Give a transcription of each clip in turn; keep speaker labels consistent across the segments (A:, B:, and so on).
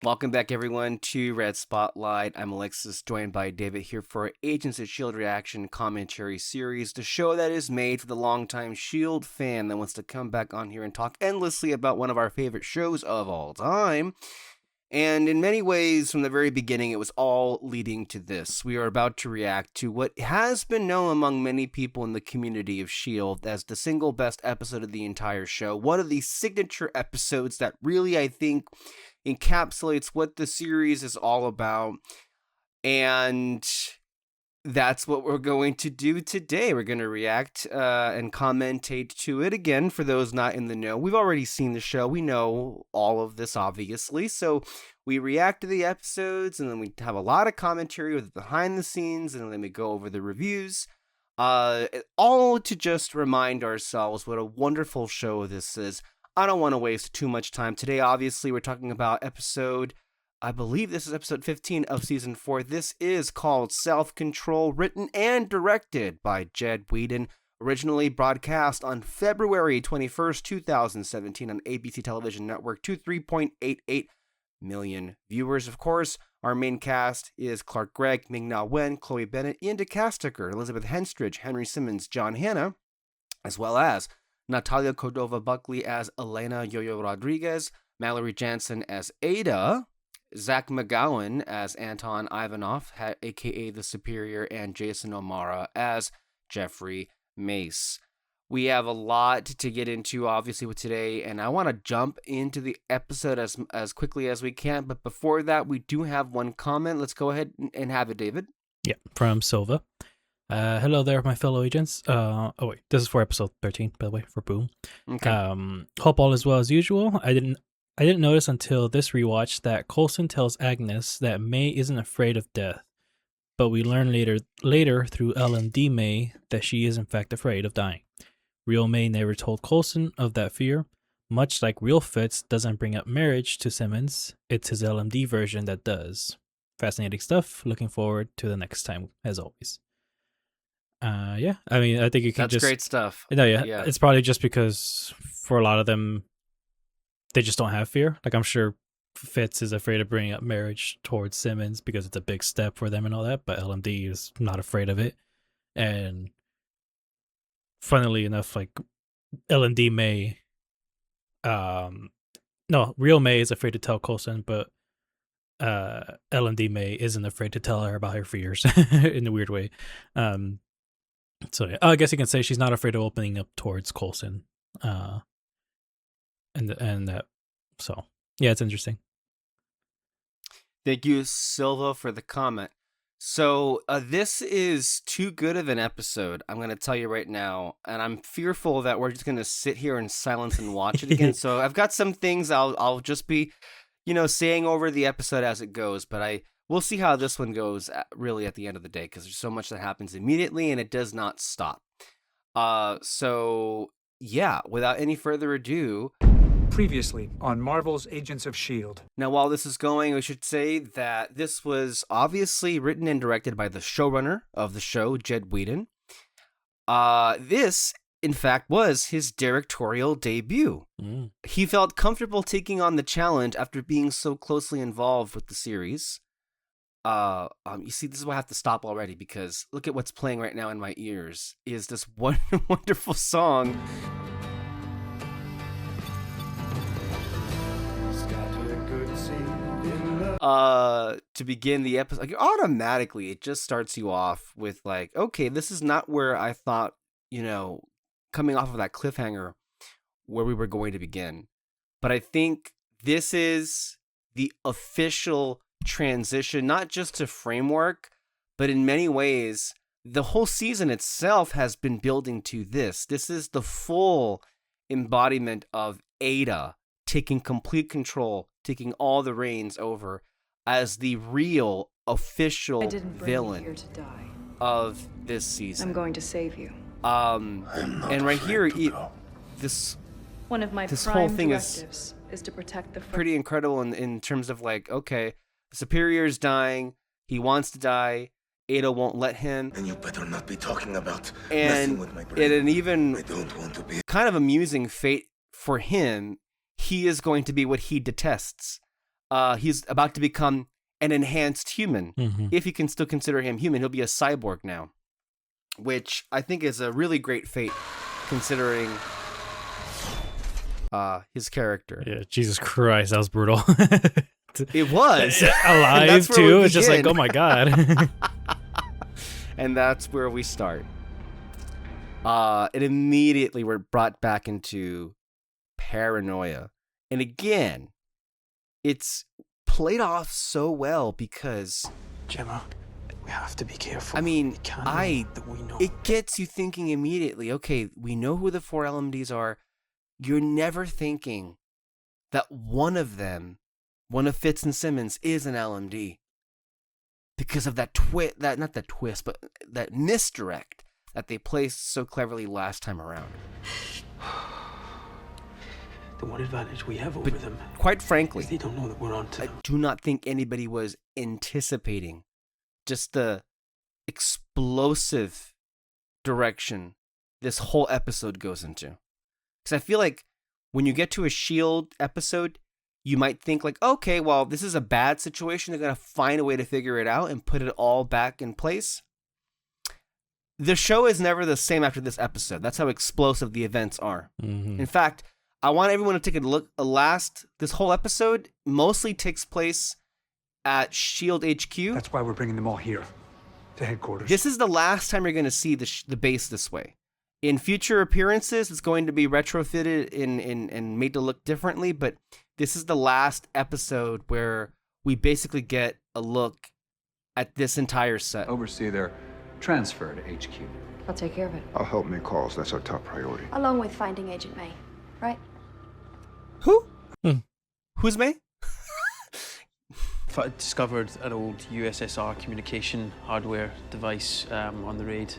A: Welcome back, everyone, to Red Spotlight. I'm Alexis, joined by David here for our Agents of S.H.I.E.L.D. reaction commentary series, the show that is made for the longtime S.H.I.E.L.D. fan that wants to come back on here and talk endlessly about one of our favorite shows of all time. And in many ways, from the very beginning, it was all leading to this. We are about to react to what has been known among many people in the community of S.H.I.E.L.D. as the single best episode of the entire show. One of the signature episodes that really, I think, encapsulates what the series is all about. And that's what we're going to do today. We're going to react and commentate to it. Again, for those not in the know, we've already seen the show. We know all of this, obviously. So we react to the episodes, and then we have a lot of commentary with behind the scenes, and then we go over the reviews. All to just remind ourselves what a wonderful show this is. I don't want to waste too much time today. Obviously, we're talking about episode, I believe this is episode 15 of season 4. This is called Self-Control, written and directed by Jed Whedon, originally broadcast on February 21st, 2017 on ABC Television Network to 3.88 million viewers. Of course, our main cast is Clark Gregg, Ming-Na Wen, Chloe Bennett, Ian DeCasticker, Elizabeth Henstridge, Henry Simmons, John Hannah, as well as Natalia Cordova-Buckley as Elena Yo-Yo Rodriguez, Mallory Jansen as Ada, Zach McGowan as Anton Ivanov, aka The Superior, and Jason O'Mara as Jeffrey Mace. We have a lot to get into, obviously, with today, and I want to jump into the episode as quickly as we can. But before that, we do have one comment. Let's go ahead and have it, David.
B: Yeah, from Silva. Hello there, my fellow agents. This is for episode 13, by the way, for Boom.
A: Okay.
B: Hope all is well as usual. I didn't notice until this rewatch that Coulson tells Agnes that May isn't afraid of death, but we learn later through LMD May that she is in fact afraid of dying. Real May never told Coulson of that fear. Much like Real Fitz doesn't bring up marriage to Simmons, it's his LMD version that does. Fascinating stuff. Looking forward to the next time, as always. Yeah, I mean, I think you can
A: That's great stuff.
B: No, yeah, it's probably just because for a lot of them, they just don't have fear. Like, I'm sure Fitz is afraid of bringing up marriage towards Simmons because it's a big step for them and all that, but LMD is not afraid of it. And funnily enough, like, LMD May, no, Real May is afraid to tell Coulson, but LMD May isn't afraid to tell her about her fears in a weird way. So yeah, I guess you can say she's not afraid of opening up towards Coulson, and that. So yeah, it's interesting.
A: Thank you, Silva, for the comment. So this is too good of an episode, I'm going to tell you right now, and I'm fearful that we're just going to sit here in silence and watch it again. So I've got some things I'll just be, saying over the episode as it goes, but we'll see how this one goes really at the end of the day, because there's so much that happens immediately and it does not stop. So yeah, without any further ado.
C: Previously on Marvel's Agents of S.H.I.E.L.D.
A: Now, while this is going, we should say that this was obviously written and directed by the showrunner of the show, Jed Whedon. This, in fact, was his directorial debut. He felt comfortable taking on the challenge after being so closely involved with the series. You see, this is why I have to stop already, because look at what's playing right now in my ears is this wonderful song. To begin the episode, like, automatically it just starts you off with like, okay, this is not where I thought, coming off of that cliffhanger where we were going to begin. But I think this is the official transition, not just to framework, but in many ways, the whole season itself has been building to this. This is the full embodiment of Ada taking complete control, taking all the reins over as the real official villain of this season.
D: I'm going to save you.
A: And right here, this whole thing is
D: to protect the
A: pretty incredible in terms of like, okay, the Superior's dying, he wants to die, Ada won't let him.
E: And you better not be talking about
A: and
E: messing with my brain.
A: And an even
E: I don't want to be
A: kind of amusing fate for him, he is going to be what he detests. he's about to become an enhanced human.
B: Mm-hmm.
A: If you can still consider him human, he'll be a cyborg now, which I think is a really great fate considering his character.
B: Yeah, Jesus Christ, that was brutal.
A: It was.
B: Alive too. It's just like, oh my God.
A: And that's where we start. And immediately we're brought back into paranoia. And again, it's played off so well because
D: Gemma, we have to be careful.
A: I mean,
D: We can't know that we know.
A: it gets you thinking immediately, okay, we know who the 4 LMDs are. You're never thinking that one of them, one of Fitz and Simmons, is an LMD. Because of that not that twist, but that misdirect that they placed so cleverly last time around.
D: The one advantage we have over them
A: Quite frankly,
D: is they don't know that we're on to
A: I
D: them.
A: do not think anybody was anticipating just the explosive direction this whole episode goes into. Because I feel like when you get to a S.H.I.E.L.D. episode, you might think like, okay, well, this is a bad situation. They're going to find a way to figure it out and put it all back in place. The show is never the same after this episode. That's how explosive the events are.
B: Mm-hmm.
A: In fact, I want everyone to take a look. This whole episode mostly takes place at S.H.I.E.L.D. HQ.
C: That's why we're bringing them all here, to headquarters.
A: This is the last time you're going to see the base this way. In future appearances, it's going to be retrofitted and made to look differently, but this is the last episode where we basically get a look at this entire set.
F: Oversee their transfer to HQ.
G: I'll take care of it.
H: I'll help make calls. That's our top priority.
G: Along with finding Agent May, right?
A: Who? Who's May?
D: I discovered an old USSR communication hardware device on the raid.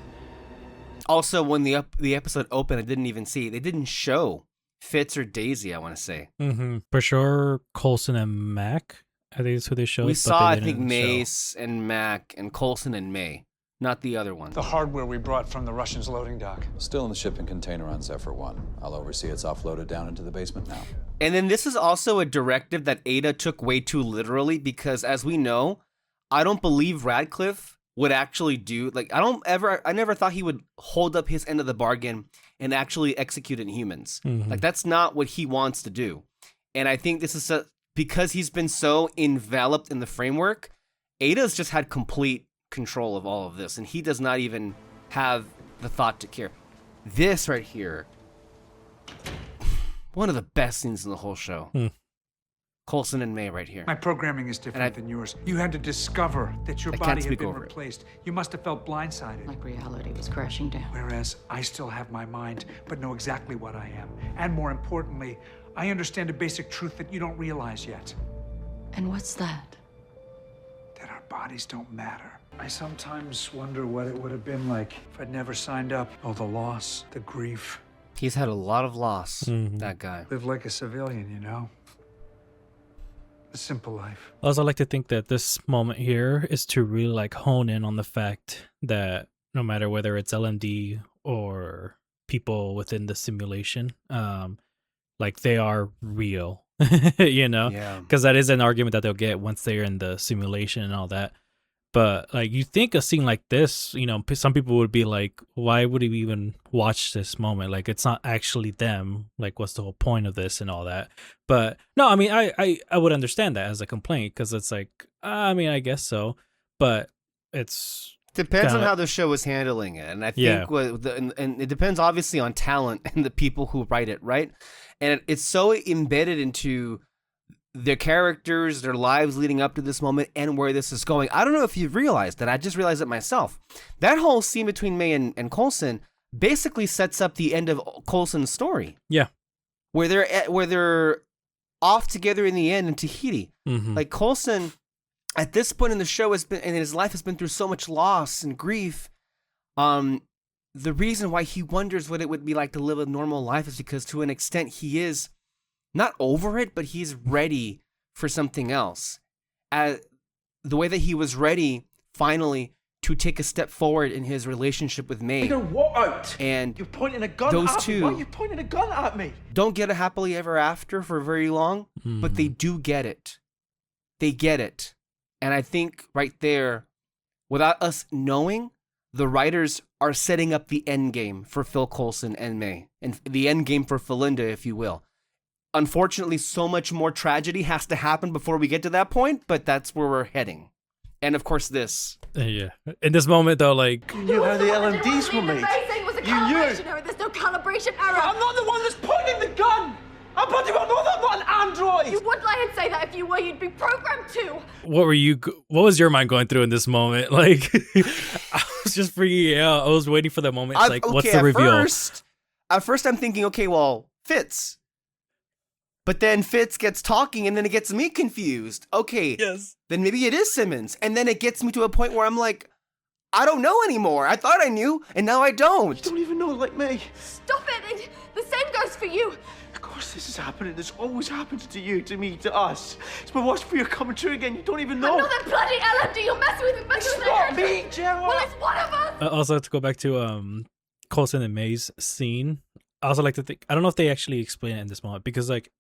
A: Also, when the episode opened, I didn't even see. They didn't show Fitz or Daisy, I want to say.
B: Mm-hmm. For sure, Coulson and Mac. I think that's who they showed.
A: We
B: but
A: saw,
B: they
A: I think,
B: didn't show.
A: Mace and Mac and Coulson and May, not the other one.
C: The hardware we brought from the Russians' loading dock.
F: Still in the shipping container on Zephyr 1. I'll oversee it's offloaded down into the basement now.
A: And then this is also a directive that Ada took way too literally because, as we know, I don't believe Radcliffe would actually do, like, I never thought he would hold up his end of the bargain and actually execute Inhumans.
B: Mhm.
A: Like, that's not what he wants to do. And I think this is because he's been so enveloped in the framework, Ada's just had complete control of all of this, and he does not even have the thought to care. This right here, one of the best scenes in the whole show. Coulson and May right here.
C: My programming is different than yours. You had to discover that your
A: I can't
C: body had
A: speak
C: been
A: over it.
C: replaced. You must have felt blindsided.
G: Like reality was crashing down.
C: Whereas I still have my mind, but know exactly what I am. And more importantly, I understand a basic truth that you don't realize yet.
G: And what's that?
C: That our bodies don't matter. I sometimes wonder what it would have been like if I'd never signed up. Oh, the loss, the grief.
A: He's had a lot of loss, that guy.
C: Live like a civilian, you know? A simple life.
B: I also like to think that this moment here is to really like hone in on the fact that no matter whether it's LMD or people within the simulation, like they are real, you know?
A: Yeah.
B: Because that is an argument that they'll get once they're in the simulation and all that. But like you think a scene like this, you know, some people would be like, why would we even watch this moment? Like it's not actually them. Like what's the whole point of this and all that? But no, I mean, I would understand that as a complaint because it's like, I mean, I guess so. But it's
A: Depends on
B: kinda-
A: how the show is handling it. And I think
B: Yeah.
A: and it depends obviously on talent and the people who write it, right? And it's so embedded into their characters, their lives leading up to this moment, and where this is going. I don't know if you've realized that. I just realized it myself. That whole scene between May and Coulson basically sets up the end of Coulson's story.
B: Yeah.
A: Where they're off together in the end in Tahiti.
B: Mhm.
A: Like Coulson, at this point in the show, has been and his life has been through so much loss and grief. The reason why he wonders what it would be like to live a normal life is because, to an extent, he is not over it, but he's ready for something else. The way that he was ready, finally, to take a step forward in his relationship with May.
D: Figure what out?
A: And
D: You're pointing a gun
A: those
D: at me.
A: two
D: Why are you pointing a gun at me?
A: don't get a happily ever after for very long, but they do get it. they get it. And I think right there, without us knowing, the writers are setting up the end game for Phil Coulson and May, and the end game for Felinda, if you will. Unfortunately, so much more tragedy has to happen before we get to that point, but that's where we're heading. And of course, this.
B: Yeah. In this moment, though, like...
D: You knew how the LMDs were made.
G: You knew. There's no calibration error.
I: I'm not the one that's pointing the gun. I'm putting on I'm not an android.
G: You would lie and say that if you were, you'd be programmed to.
B: What was your mind going through in this moment? Like, I was just freaking out. I was waiting for that moment. It's like, what's the reveal?
A: At first, I'm thinking, okay, well, Fitz. But then Fitz gets talking, and then it gets me confused. Okay,
B: yes.
A: Then maybe it is Simmons. And then it gets me to a point where I'm like, I don't know anymore. I thought I knew, and now I don't.
I: You don't even know like me.
G: Stop it. The same goes for you.
I: Of course this is happening. This always happens to you, to me, to us. It's my watch for you coming true again. You don't even know.
G: Another bloody LMD. You're messing with me.
I: It's not me, Gemma.
G: Well, it's one of us.
B: Also, to go back to Coulson and May's scene, I also like to think, I don't know if they actually explain it in this moment, because like,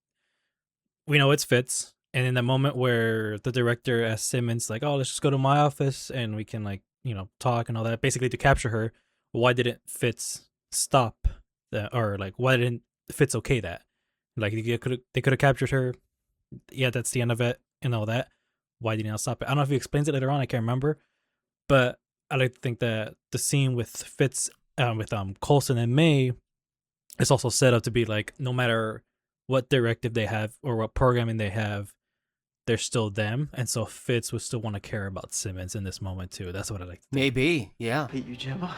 B: we know it's Fitz, and in that moment where the director asks Simmons, like, oh, let's just go to my office and we can, like, you know, talk and all that, basically to capture her, why didn't Fitz stop that? Or, like, why didn't Fitz okay that? Like, they could have captured her. Yeah, that's the end of it and all that. Why did he not stop it? I don't know if he explains it later on. I can't remember. But I like to think that the scene with Fitz, with Coulson and May is also set up to be, like, no matter what directive they have or what programming they have, they're still them, and so Fitz would still want to care about Simmons in this moment too. That's what I like to think.
A: Maybe, yeah.
I: Hate you, Gemma.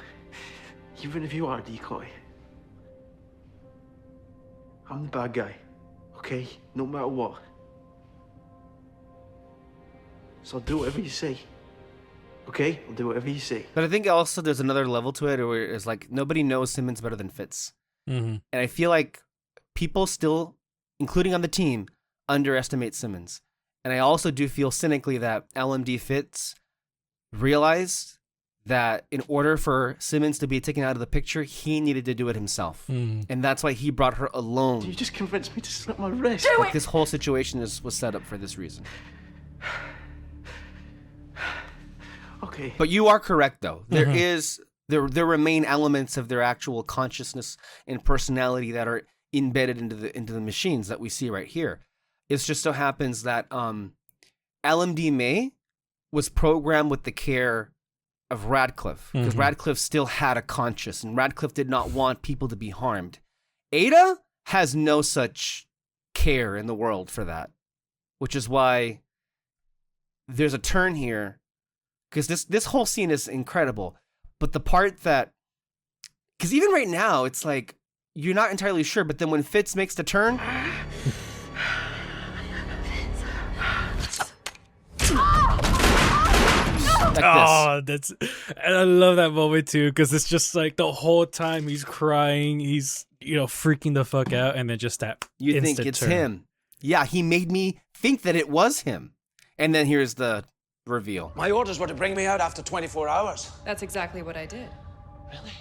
I: Even if you are a decoy, I'm the bad guy, okay? No matter what. So I'll do whatever you say, okay? I'll do whatever you say.
A: But I think also there's another level to it where it's like nobody knows Simmons better than Fitz.
B: Mm-hmm.
A: And I feel like people still, including on the team, underestimate Simmons. And I also do feel cynically that LMD Fitz realized that in order for Simmons to be taken out of the picture, he needed to do it himself.
B: Mm.
A: And that's why he brought her alone.
I: You just convinced me to slip my wrist.
A: Like this whole situation was set up for this reason.
I: Okay.
A: But you are correct, though. There remain elements of their actual consciousness and personality that are embedded into the machines that we see right here. It just so happens that LMD May was programmed with the care of Radcliffe, because Radcliffe still had a conscience, and Radcliffe did not want people to be harmed. Ada has no such care in the world for that, which is why there's a turn here, because this whole scene is incredible. But the part that, because even right now, it's like, you're not entirely sure, but then when Fitz makes the turn... like
B: this. And I love that moment too, because it's just like the whole time he's crying, he's, you know, freaking the fuck out, and then just that
A: you
B: instant
A: think it's
B: turn.
A: him. Yeah, he made me think that it was him. And then here's the reveal.
J: My orders were to bring me out after 24 hours.
K: That's exactly what I did.
J: Really?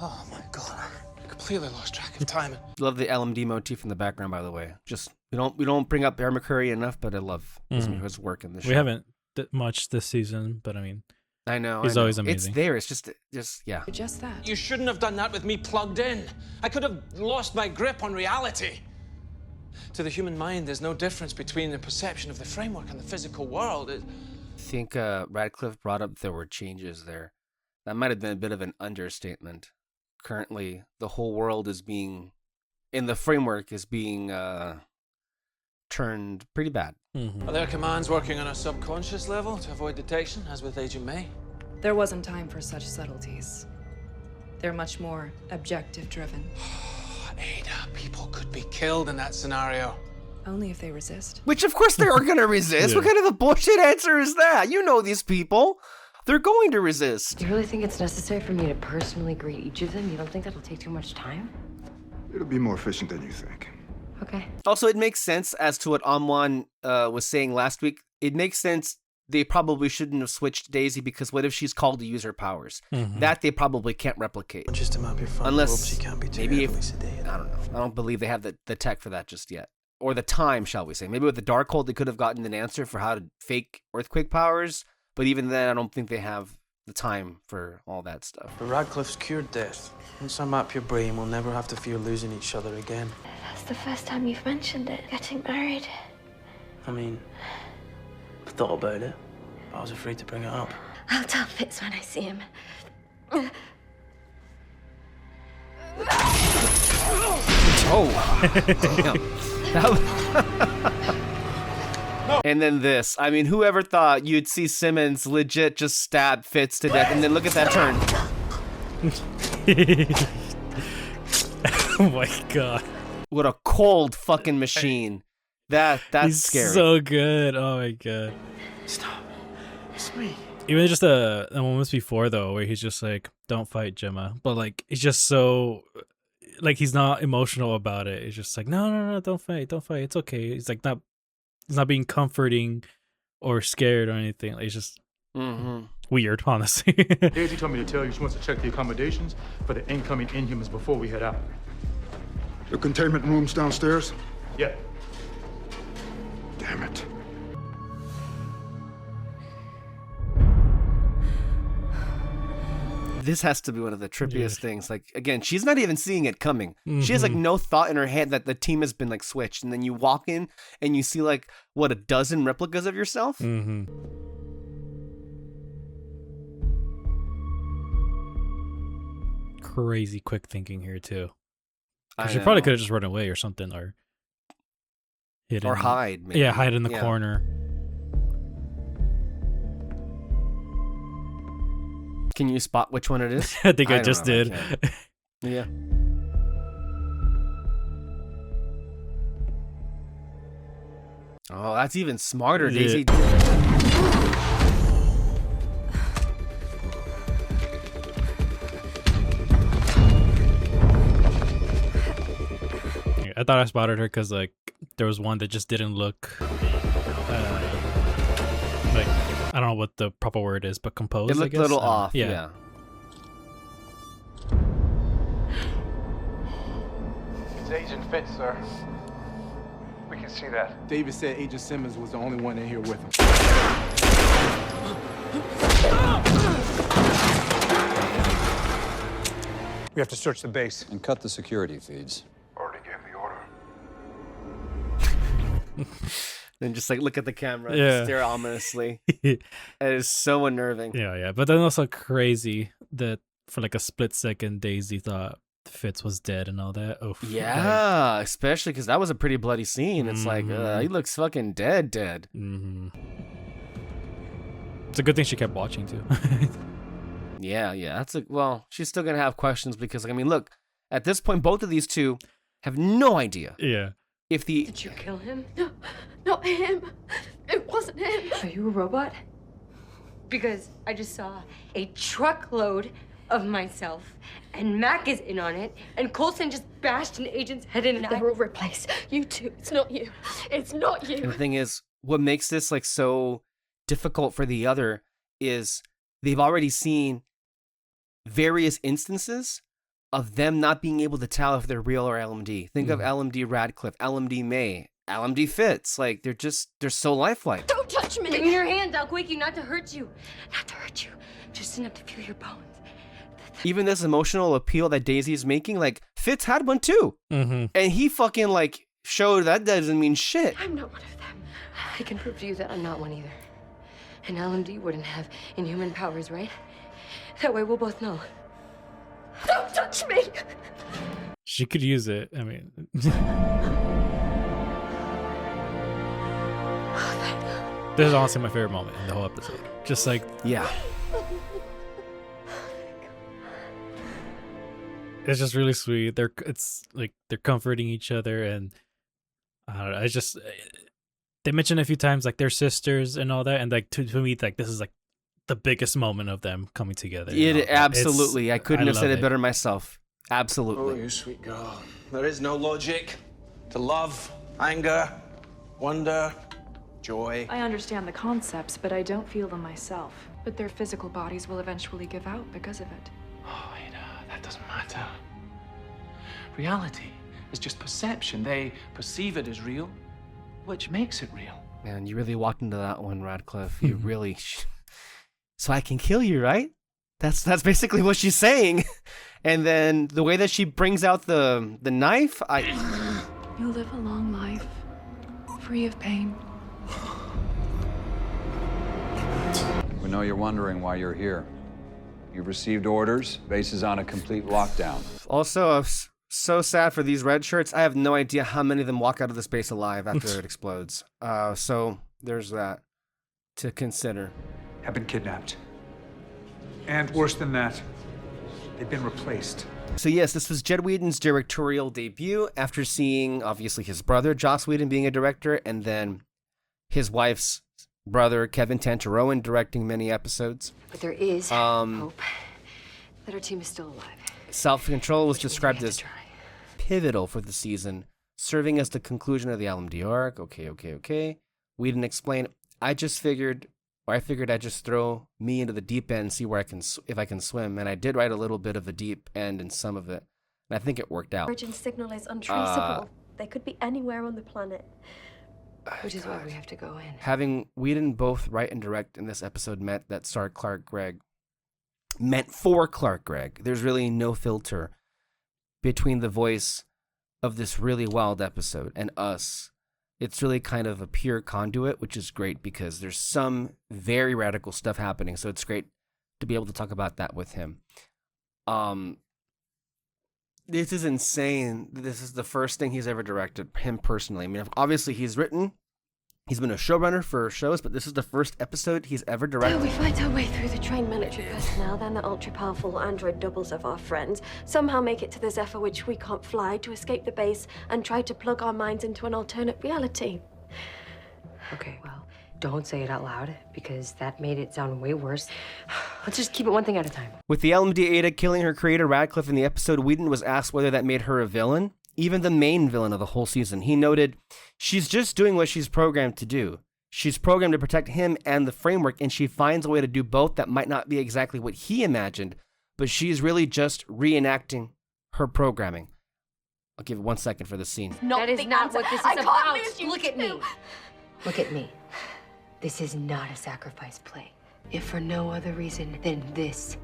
J: Oh my god, I completely lost track of time.
A: Love the LMD motif in the background, by the way. Just we don't bring up Bear McCreary enough, but I love his work in this show.
B: We haven't much this season, but I mean,
A: I know
B: he's always amazing.
A: It's there. It's just yeah.
K: Just that.
J: You shouldn't have done that with me plugged in. I could have lost my grip on reality. To the human mind, there's no difference between the perception of the framework and the physical world.
A: I think Radcliffe brought up there were changes there. That might have been a bit of an understatement. Currently, the whole world is being, in the framework, is being turned pretty bad.
J: Are there commands working on a subconscious level to avoid detection, as with Agent May?
K: There wasn't time for such subtleties. They're much more objective-driven.
J: Ada, people could be killed in that scenario.
K: Only if they resist.
A: Which, of course, they are going to resist.
B: Yeah.
A: What kind of a bullshit answer is that? You know these people. They're going to resist.
G: Do you really think it's necessary for me to personally greet each of them? You don't think that'll take too much time?
H: It'll be more efficient than you think.
G: Okay.
A: Also, it makes sense as to what Amwan was saying last week. It makes sense they probably shouldn't have switched Daisy, because what if she's called to use her powers? That they probably can't replicate.
I: Just to map your front
A: Unless
I: lobes, you can't be too
A: maybe
I: heavily sedated.
A: I don't know. I don't believe they have the tech for that just yet. or the time, shall we say. Maybe with the Darkhold, they could have gotten an answer for how to fake earthquake powers, but even then, I don't think they have the time for all that stuff.
D: But Radcliffe's cured death. Once I map your brain, we'll never have to fear losing each other again.
L: That's the first time you've mentioned it. Getting married.
D: I mean, I thought about it, but I was afraid to bring it up.
L: I'll tell Fitz when I see him.
A: Oh, damn. And then this. I mean, whoever thought you'd see Simmons legit just stab Fitz to death, and then look at that turn.
B: Oh my god.
A: What a cold fucking machine. That's
B: He's
A: scary.
B: so good. Oh my god.
D: Stop. It's me.
B: Even just the moments before though, where he's just like, "Don't fight, Gemma," but like he's just so, like he's not emotional about it. It's just like, no, don't fight, it's okay. He's like he's not being comforting or scared or anything. Like, it's just weird, honestly.
M: Daisy told me to tell you she wants to check the accommodations for the incoming Inhumans before we head out.
H: The containment room's downstairs?
M: Yeah.
H: Damn it.
A: This has to be one of the trippiest things. Like, again, she's not even seeing it coming. She has like no thought in her head that the team has been like switched. And then you walk in and you see like, what, a dozen replicas of yourself?
B: Crazy quick thinking here too.
A: I
B: She probably could have just run away or something, or hid
A: or
B: in-
A: hide. Maybe.
B: Yeah, hide in the corner.
A: Can you spot which one it is?
B: I think I
A: don't
B: just
A: know,
B: did.
A: can't. Yeah. Oh, that's even smarter,
B: Yeah.
A: Daisy.
B: I thought I spotted her because like there was one that just didn't look like, I don't know what the proper word is, but composed.
A: It looked
B: I
A: a
B: guess.
A: little off.
B: Yeah.
A: Yeah.
N: It's Agent Fitz, sir. We can see that.
M: David said Agent Simmons was the only one in here with him.
N: We have to search the base.
F: And cut the security feeds.
N: Already gave the order.
A: Then just like look at the camera,
B: Yeah.
A: stare ominously. It is so unnerving.
B: Yeah. But then also crazy that for like a split second, Daisy thought Fitz was dead and all that. Oh,
A: Yeah, especially because that was a pretty bloody scene. It's like, he looks fucking dead.
B: It's a good thing she kept watching too.
A: Yeah. Well, she's still gonna have questions because, I mean, look, at this point, both of these two have no idea.
B: Yeah.
A: If the
L: Did you kill him? No, not him. It wasn't him. Are you a robot? Because I just saw a truckload of myself, and Mac is in on it, and Coulson just bashed an agent's head in, and I will replace you two. It's not you. It's not you.
A: And the thing is, what makes this like so difficult for the other is they've already seen various instances of them not being able to tell if they're real or LMD. Think of LMD Radcliffe, LMD May, LMD Fitz. Like they're so lifelike.
L: Don't touch me. Give me your hand. I'll quake you, not to hurt you. Not to hurt you. Just enough to feel your bones.
A: Even this emotional appeal that Daisy's making, like Fitz had one too, and he fucking like showed that doesn't mean shit.
L: I'm not one of them. I can prove to you that I'm not one either. And LMD wouldn't have inhuman powers, right? That way we'll both know. Don't touch me!
B: She could use it. I mean, this is honestly my favorite moment in the whole episode. Just like,
A: yeah.
B: It's just really sweet. It's like they're comforting each other, and I don't know. It's just they mention a few times like they're sisters and all that, and like to me, like this is like the biggest moment of them coming together.
A: It absolutely. I couldn't have said
B: love
A: it better myself. Absolutely.
J: Oh, you sweet girl. There is no logic to love, anger, wonder, joy.
K: I understand the concepts, but I don't feel them myself. But their physical bodies will eventually give out because of it.
J: Oh, Ada, that doesn't matter. Reality is just perception. They perceive it as real, which makes it real.
A: Man, you really walked into that one, Radcliffe. You really... So I can kill you, right? That's basically what she's saying. And then the way that she brings out the knife,
K: You'll live a long life, free of pain.
F: We know you're wondering why you're here. You've received orders. Base is on a complete lockdown.
A: Also, so sad for these red shirts. I have no idea how many of them walk out of the space alive after it explodes. So there's that to consider.
C: Have been kidnapped. And worse than that, they've been replaced.
A: So yes, this was Jed Whedon's directorial debut after seeing, obviously, his brother, Joss Whedon, being a director, and then his wife's brother, Kevin Tancharoen, directing many episodes.
L: But there is hope that our team is still alive.
A: Self-Control was described as pivotal for the season, serving as the conclusion of the LMD arc. Okay. Whedon explained, I figured I'd just throw me into the deep end and see where if I can swim. And I did write a little bit of the deep end in some of it. And I think it worked out.
O: Origin signal is untraceable. They could be anywhere on the planet.
L: Which is why we have to go in.
A: Having Whedon both write and direct in this episode meant for Clark Gregg. There's really no filter between the voice of this really wild episode and us. It's really kind of a pure conduit, which is great because there's some very radical stuff happening. So it's great to be able to talk about that with him. This is insane. This is the first thing he's ever directed, him personally. I mean, obviously he's been a showrunner for shows, but this is the first episode he's ever directed.
O: We fight our way through the trained military personnel, then the ultra-powerful android doubles of our friends, somehow make it to the Zephyr, which we can't fly, to escape the base and try to plug our minds into an alternate reality.
L: Okay, well, don't say it out loud, because that made it sound way worse. Let's just keep it one thing at a time.
A: With the LMD Ada killing her creator Radcliffe in the episode, Whedon was asked whether that made her a villain, even the main villain of the whole season. He noted, she's just doing what she's programmed to do. She's programmed to protect him and the framework, and she finds a way to do both that might not be exactly what he imagined, but she's really just reenacting her programming. I'll give it 1 second for the scene.
L: That is not what this is about. Look at me. Look at me. This is not a sacrifice play. If for no other reason than this.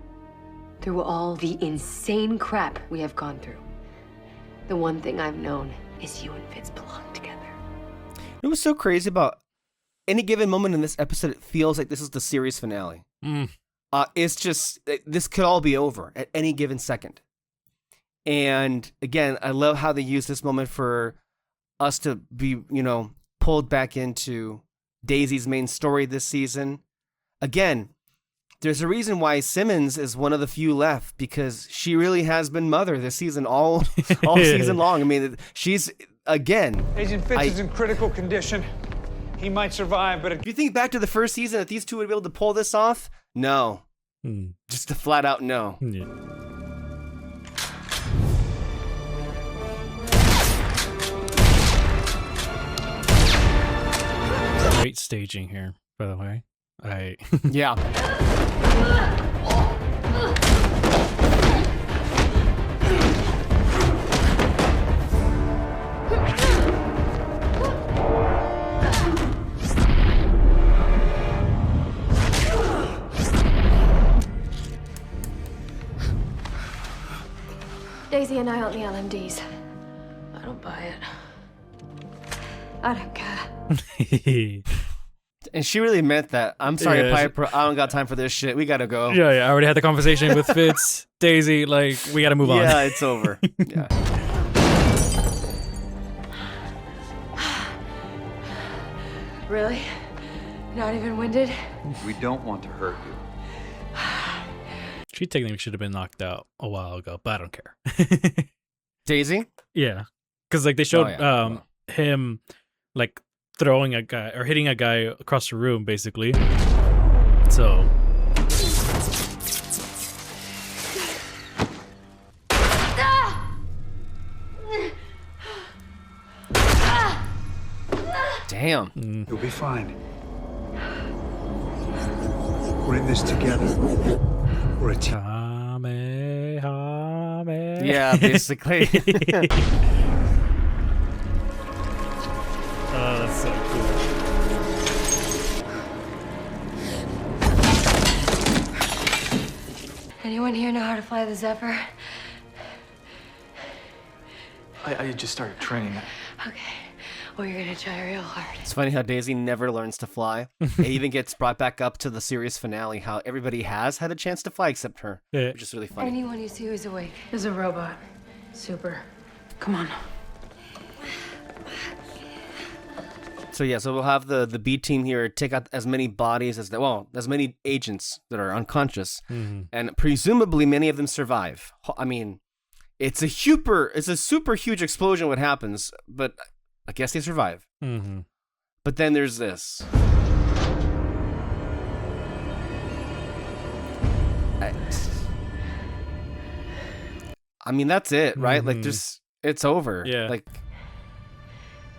L: Through all the insane crap we have gone through, the one thing I've known is you and Fitz belong together.
A: It was so crazy about any given moment in this episode, it feels like this is the series finale. It's just, this could all be over at any given second. And again, I love how they use this moment for us to be, pulled back into Daisy's main story this season. Again, there's a reason why Simmons is one of the few left, because she really has been Mother this season, all season long. I mean, she's, again...
N: Agent Fitz is in critical condition. He might survive, but...
A: Do you think back to the first season that these two would be able to pull this off? No. Just a flat out no.
B: Yeah. Great staging here, by the way.
A: Yeah.
O: Daisy and I aren't the LMDs.
L: I don't buy it.
O: I don't care.
A: And she really meant that. I'm sorry, Piper. I don't got time for this shit. We gotta go.
B: Yeah. I already had the conversation with Fitz, Daisy. Like, we gotta move on.
A: Yeah, it's over. Yeah.
L: Really? Not even winded?
F: We don't want to hurt you.
B: She technically should have been knocked out a while ago, but I don't care.
A: Daisy?
B: Yeah. Because, they showed him, throwing a guy, or hitting a guy across the room, basically. So...
A: Damn.
C: You'll be fine. We're in this together. We're a team.
A: Yeah, basically.
L: Anyone here know how to fly the Zephyr?
M: I just started training.
L: Okay. Well, you're gonna try real hard.
A: It's funny how Daisy never learns to fly. It even gets brought back up to the series finale, how everybody has had a chance to fly except her, which is really funny.
L: Anyone you see who's awake
K: is a robot. Super. Come on.
A: So yeah, so we'll have the B team here take out as many bodies as as many agents that are unconscious, and presumably many of them survive. I mean, it's a super huge explosion what happens, but I guess they survive. But then there's this. I mean, that's it, right? Like, just it's over.
B: Yeah.
A: Like,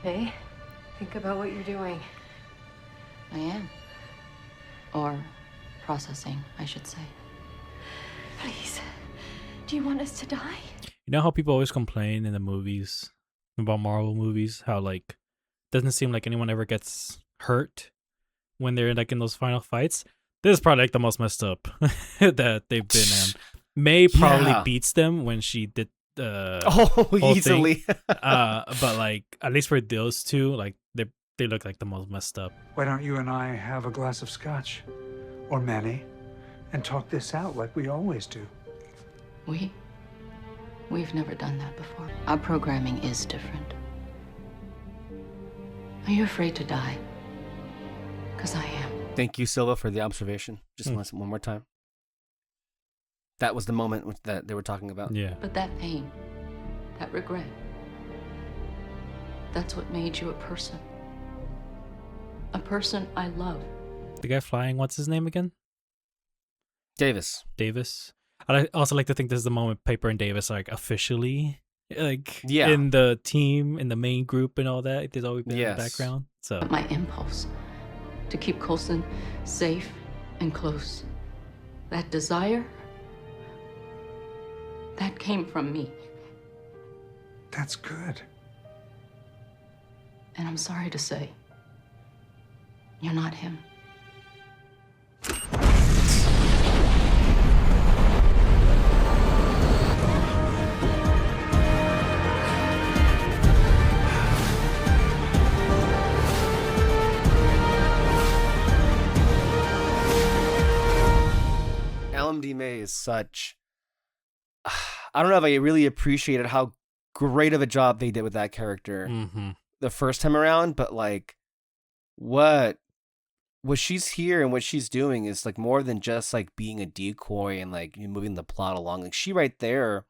L: Hey, think about what you're doing.
G: I am. Or processing, I should say.
O: Please. Do you want us to die?
B: You know how people always complain in the movies about Marvel movies, how like doesn't seem like anyone ever gets hurt when they're like in those final fights? This is probably like the most messed up that they've been in. May probably beats them when she did whole
A: easily.
B: But like at least for those two, like they look like the most messed up.
C: Why don't you and I have a glass of scotch? Or many? And talk this out like we always do.
G: We've never done that before. Our programming is different. Are you afraid to die? Because I am.
A: Thank you, Silva, for the observation. Just one more time. That was the moment that they were talking about.
B: Yeah.
G: But that pain, that regret, that's what made you a person. A person I love.
B: The guy flying, what's his name again?
A: Davis.
B: I also like to think this is the moment Piper and Davis are like officially like
A: Yeah.
B: in the team, in the main group and all that. There's always been in the background. So
G: My impulse to keep Coulson safe and close. That desire, that came from me.
C: That's good.
G: And I'm sorry to say, you're not him.
A: LMD May is such... I don't know if I really appreciated how great of a job they did with that character the first time around, but like what she's here and what she's doing is like more than just like being a decoy and like moving the plot along. Like she right there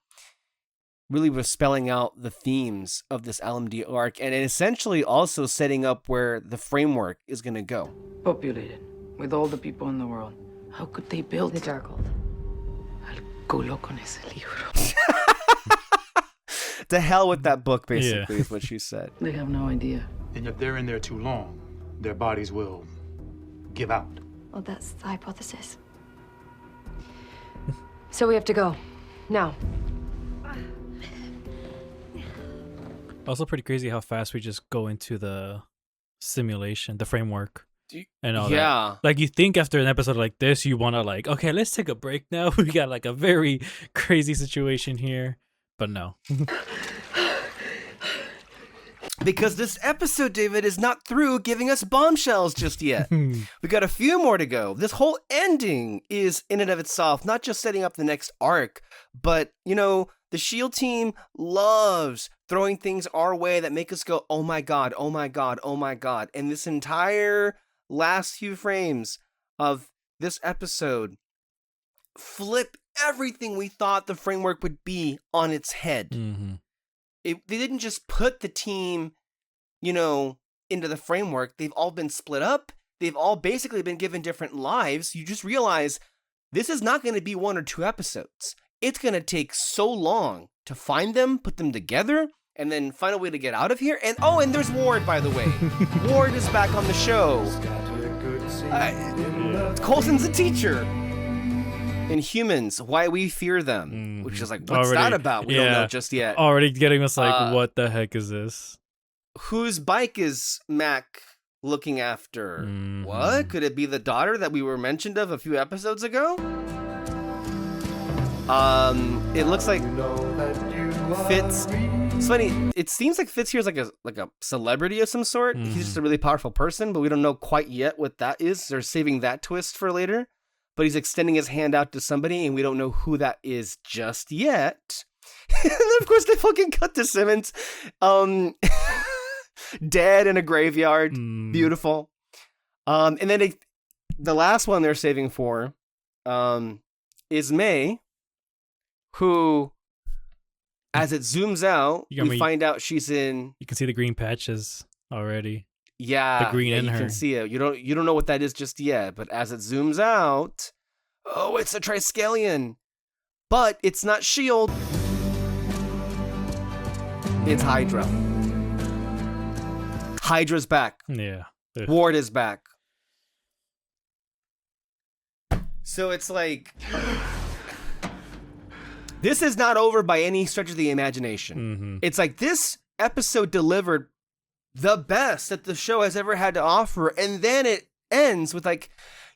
A: really was spelling out the themes of this LMD arc and essentially also setting up where the framework is going to go.
P: Populated with all the people in the world. How could they build
L: the Darkhold?
P: Al culo con ese libro.
A: To hell with that book, basically, is what she said.
P: They have no idea.
M: And if they're in there too long, their bodies will give out.
O: Well, that's the hypothesis.
L: So we have to go. Now.
B: also pretty crazy how fast we just go into the simulation, the framework. And all that. Like you think after an episode like this, you want to like, okay, let's take a break now. We got like a very crazy situation here, but no.
A: Because this episode, David, is not through giving us bombshells just yet. We got a few more to go. This whole ending is in and of itself not just setting up the next arc, but, you know, the S.H.I.E.L.D. team loves throwing things our way that make us go, oh my God, oh my God, oh my God. And this entire last few frames of this episode flip everything we thought the framework would be on its head.
B: Mm-hmm.
A: They didn't just put the team, you know, into the framework. They've all been split up. They've all basically been given different lives. You just realize this is not going to be 1 or 2 episodes. It's going to take so long to find them, put them together, and then find a way to get out of here. And oh, and there's Ward, by the way. Ward is back on the show. Coulson's a teacher. In Humans, Why We Fear Them, which is like, what's that about? We don't know just yet.
B: Already getting us like, what the heck is this?
A: Whose bike is Mac looking after? What? Could it be the daughter that we were mentioned of a few episodes ago? It looks like Fitz. It's funny. It seems like Fitz here is like a celebrity of some sort. He's just a really powerful person, but we don't know quite yet what that is. They're saving that twist for later. But he's extending his hand out to somebody, and we don't know who that is just yet. And then, of course, they fucking cut to Simmons, dead in a graveyard. Beautiful. And then the last one they're saving for, is May, who, as it zooms out, we find out she's in.
B: You can see the green patches already.
A: Yeah,
B: the green in
A: you
B: her.
A: You can see it. You don't know what that is just yet, but as it zooms out, oh, it's a Triskelion. But it's not S.H.I.E.L.D. It's Hydra. Hydra's back.
B: Yeah.
A: Ward is back. So it's like, this is not over by any stretch of the imagination. It's like this episode delivered the best that the show has ever had to offer, and then it ends with like,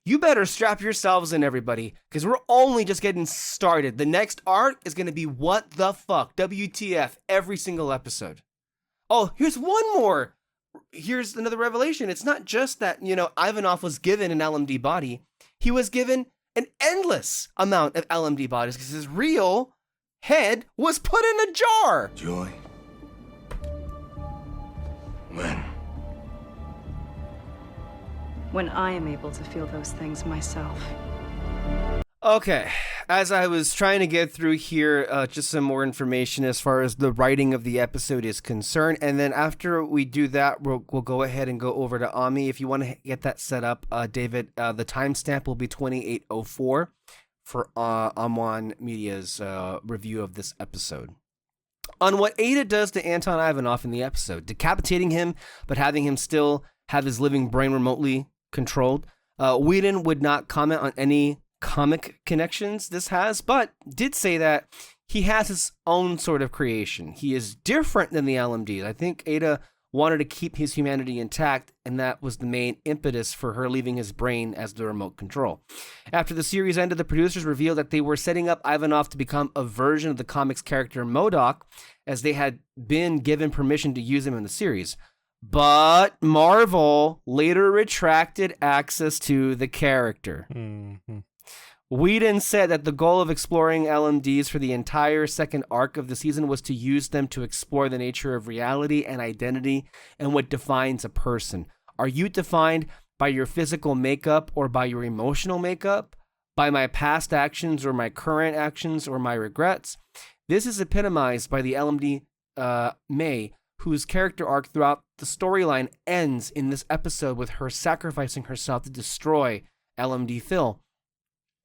A: you better strap yourselves in, everybody, because we're only just getting started. The next arc is going to be what the fuck, WTF, every single episode. Oh, here's one more. Here's another revelation. It's not just that, Ivanov was given an LMD body. He was given an endless amount of LMD bodies because his real head was put in a jar.
E: Joy. When?
Q: When I am able to feel those things myself.
A: Okay, as I was trying to get through here, just some more information as far as the writing of the episode is concerned, and then after we do that, we'll go ahead and go over to Ami. If you want to get that set up, David, the timestamp will be 2804 for Amwan Media's review of this episode. On what Ada does to Anton Ivanov in the episode, decapitating him, but having him still have his living brain remotely controlled, Whedon would not comment on any comic connections this has, but did say that he has his own sort of creation. He is different than the LMDs. I think Ada wanted to keep his humanity intact, and that was the main impetus for her leaving his brain as the remote control. After the series ended, the producers revealed that they were setting up Ivanov to become a version of the comics character MODOK, as they had been given permission to use him in the series. But Marvel later retracted access to the character. Whedon said that the goal of exploring LMDs for the entire second arc of the season was to use them to explore the nature of reality and identity and what defines a person. Are you defined by your physical makeup or by your emotional makeup? By my past actions or my current actions or my regrets? This is epitomized by the LMD May, whose character arc throughout the storyline ends in this episode with her sacrificing herself to destroy LMD Phil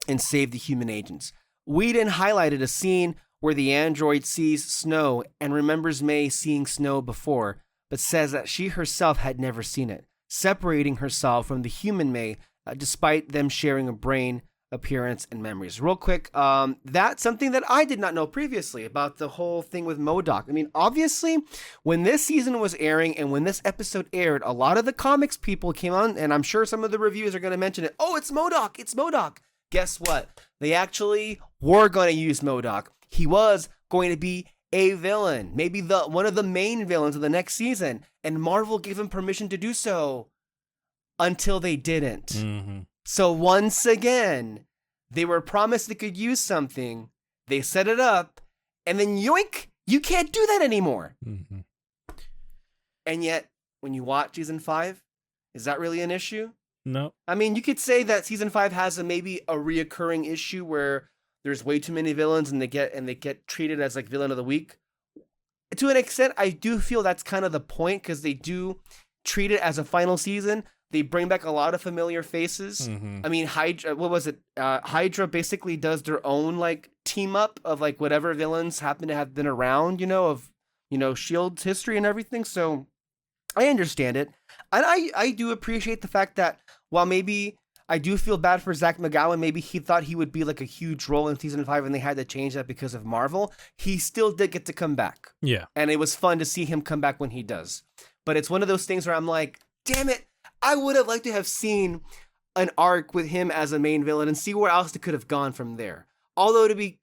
A: and save the human agents. Whedon highlighted a scene where the android sees Snow and remembers May seeing Snow before, but says that she herself had never seen it, separating herself from the human May, despite them sharing a brain, appearance, and memories. Real quick, that's something that I did not know previously about the whole thing with MODOK. I mean, obviously, when this season was airing and when this episode aired, a lot of the comics people came on, and I'm sure some of the reviews are going to mention it. Oh, it's MODOK! It's MODOK! Guess what? They actually were going to use MODOK. He was going to be a villain, maybe one of the main villains of the next season, and Marvel gave him permission to do so until they didn't. So once again, they were promised they could use something, they set it up, and then yoink, you can't do that anymore. And yet, when you watch season 5, is that really an issue?
B: No.
A: I mean, you could say that season 5 has maybe a reoccurring issue where there's way too many villains and they get treated as like villain of the week. To an extent, I do feel that's kind of the point, because they do treat it as a final season. They bring back a lot of familiar faces. I mean, Hydra, what was it? Hydra basically does their own like team up of like whatever villains happen to have been around, of S.H.I.E.L.D's history and everything. So I understand it. And I do appreciate the fact that while maybe I do feel bad for Zach McGowan, maybe he thought he would be like a huge role in season 5 and they had to change that because of Marvel, he still did get to come back.
B: Yeah.
A: And it was fun to see him come back when he does. But it's one of those things where I'm like, damn it, I would have liked to have seen an arc with him as a main villain and see where else it could have gone from there. Although, to be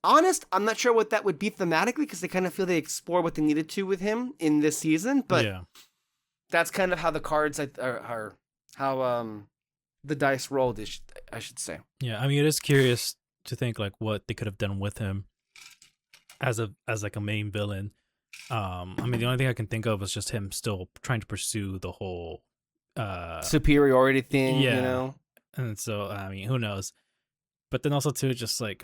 A: honest, I'm not sure what that would be thematically because they kind of feel they explore what they needed to with him in this season. But that's kind of how the cards are how the dice rolled, I should say.
B: Yeah, I mean, it is curious to think like what they could have done with him as like a main villain. I mean, the only thing I can think of is just him still trying to pursue the whole
A: superiority thing, you know?
B: And so, I mean, who knows? But then also, too, just like,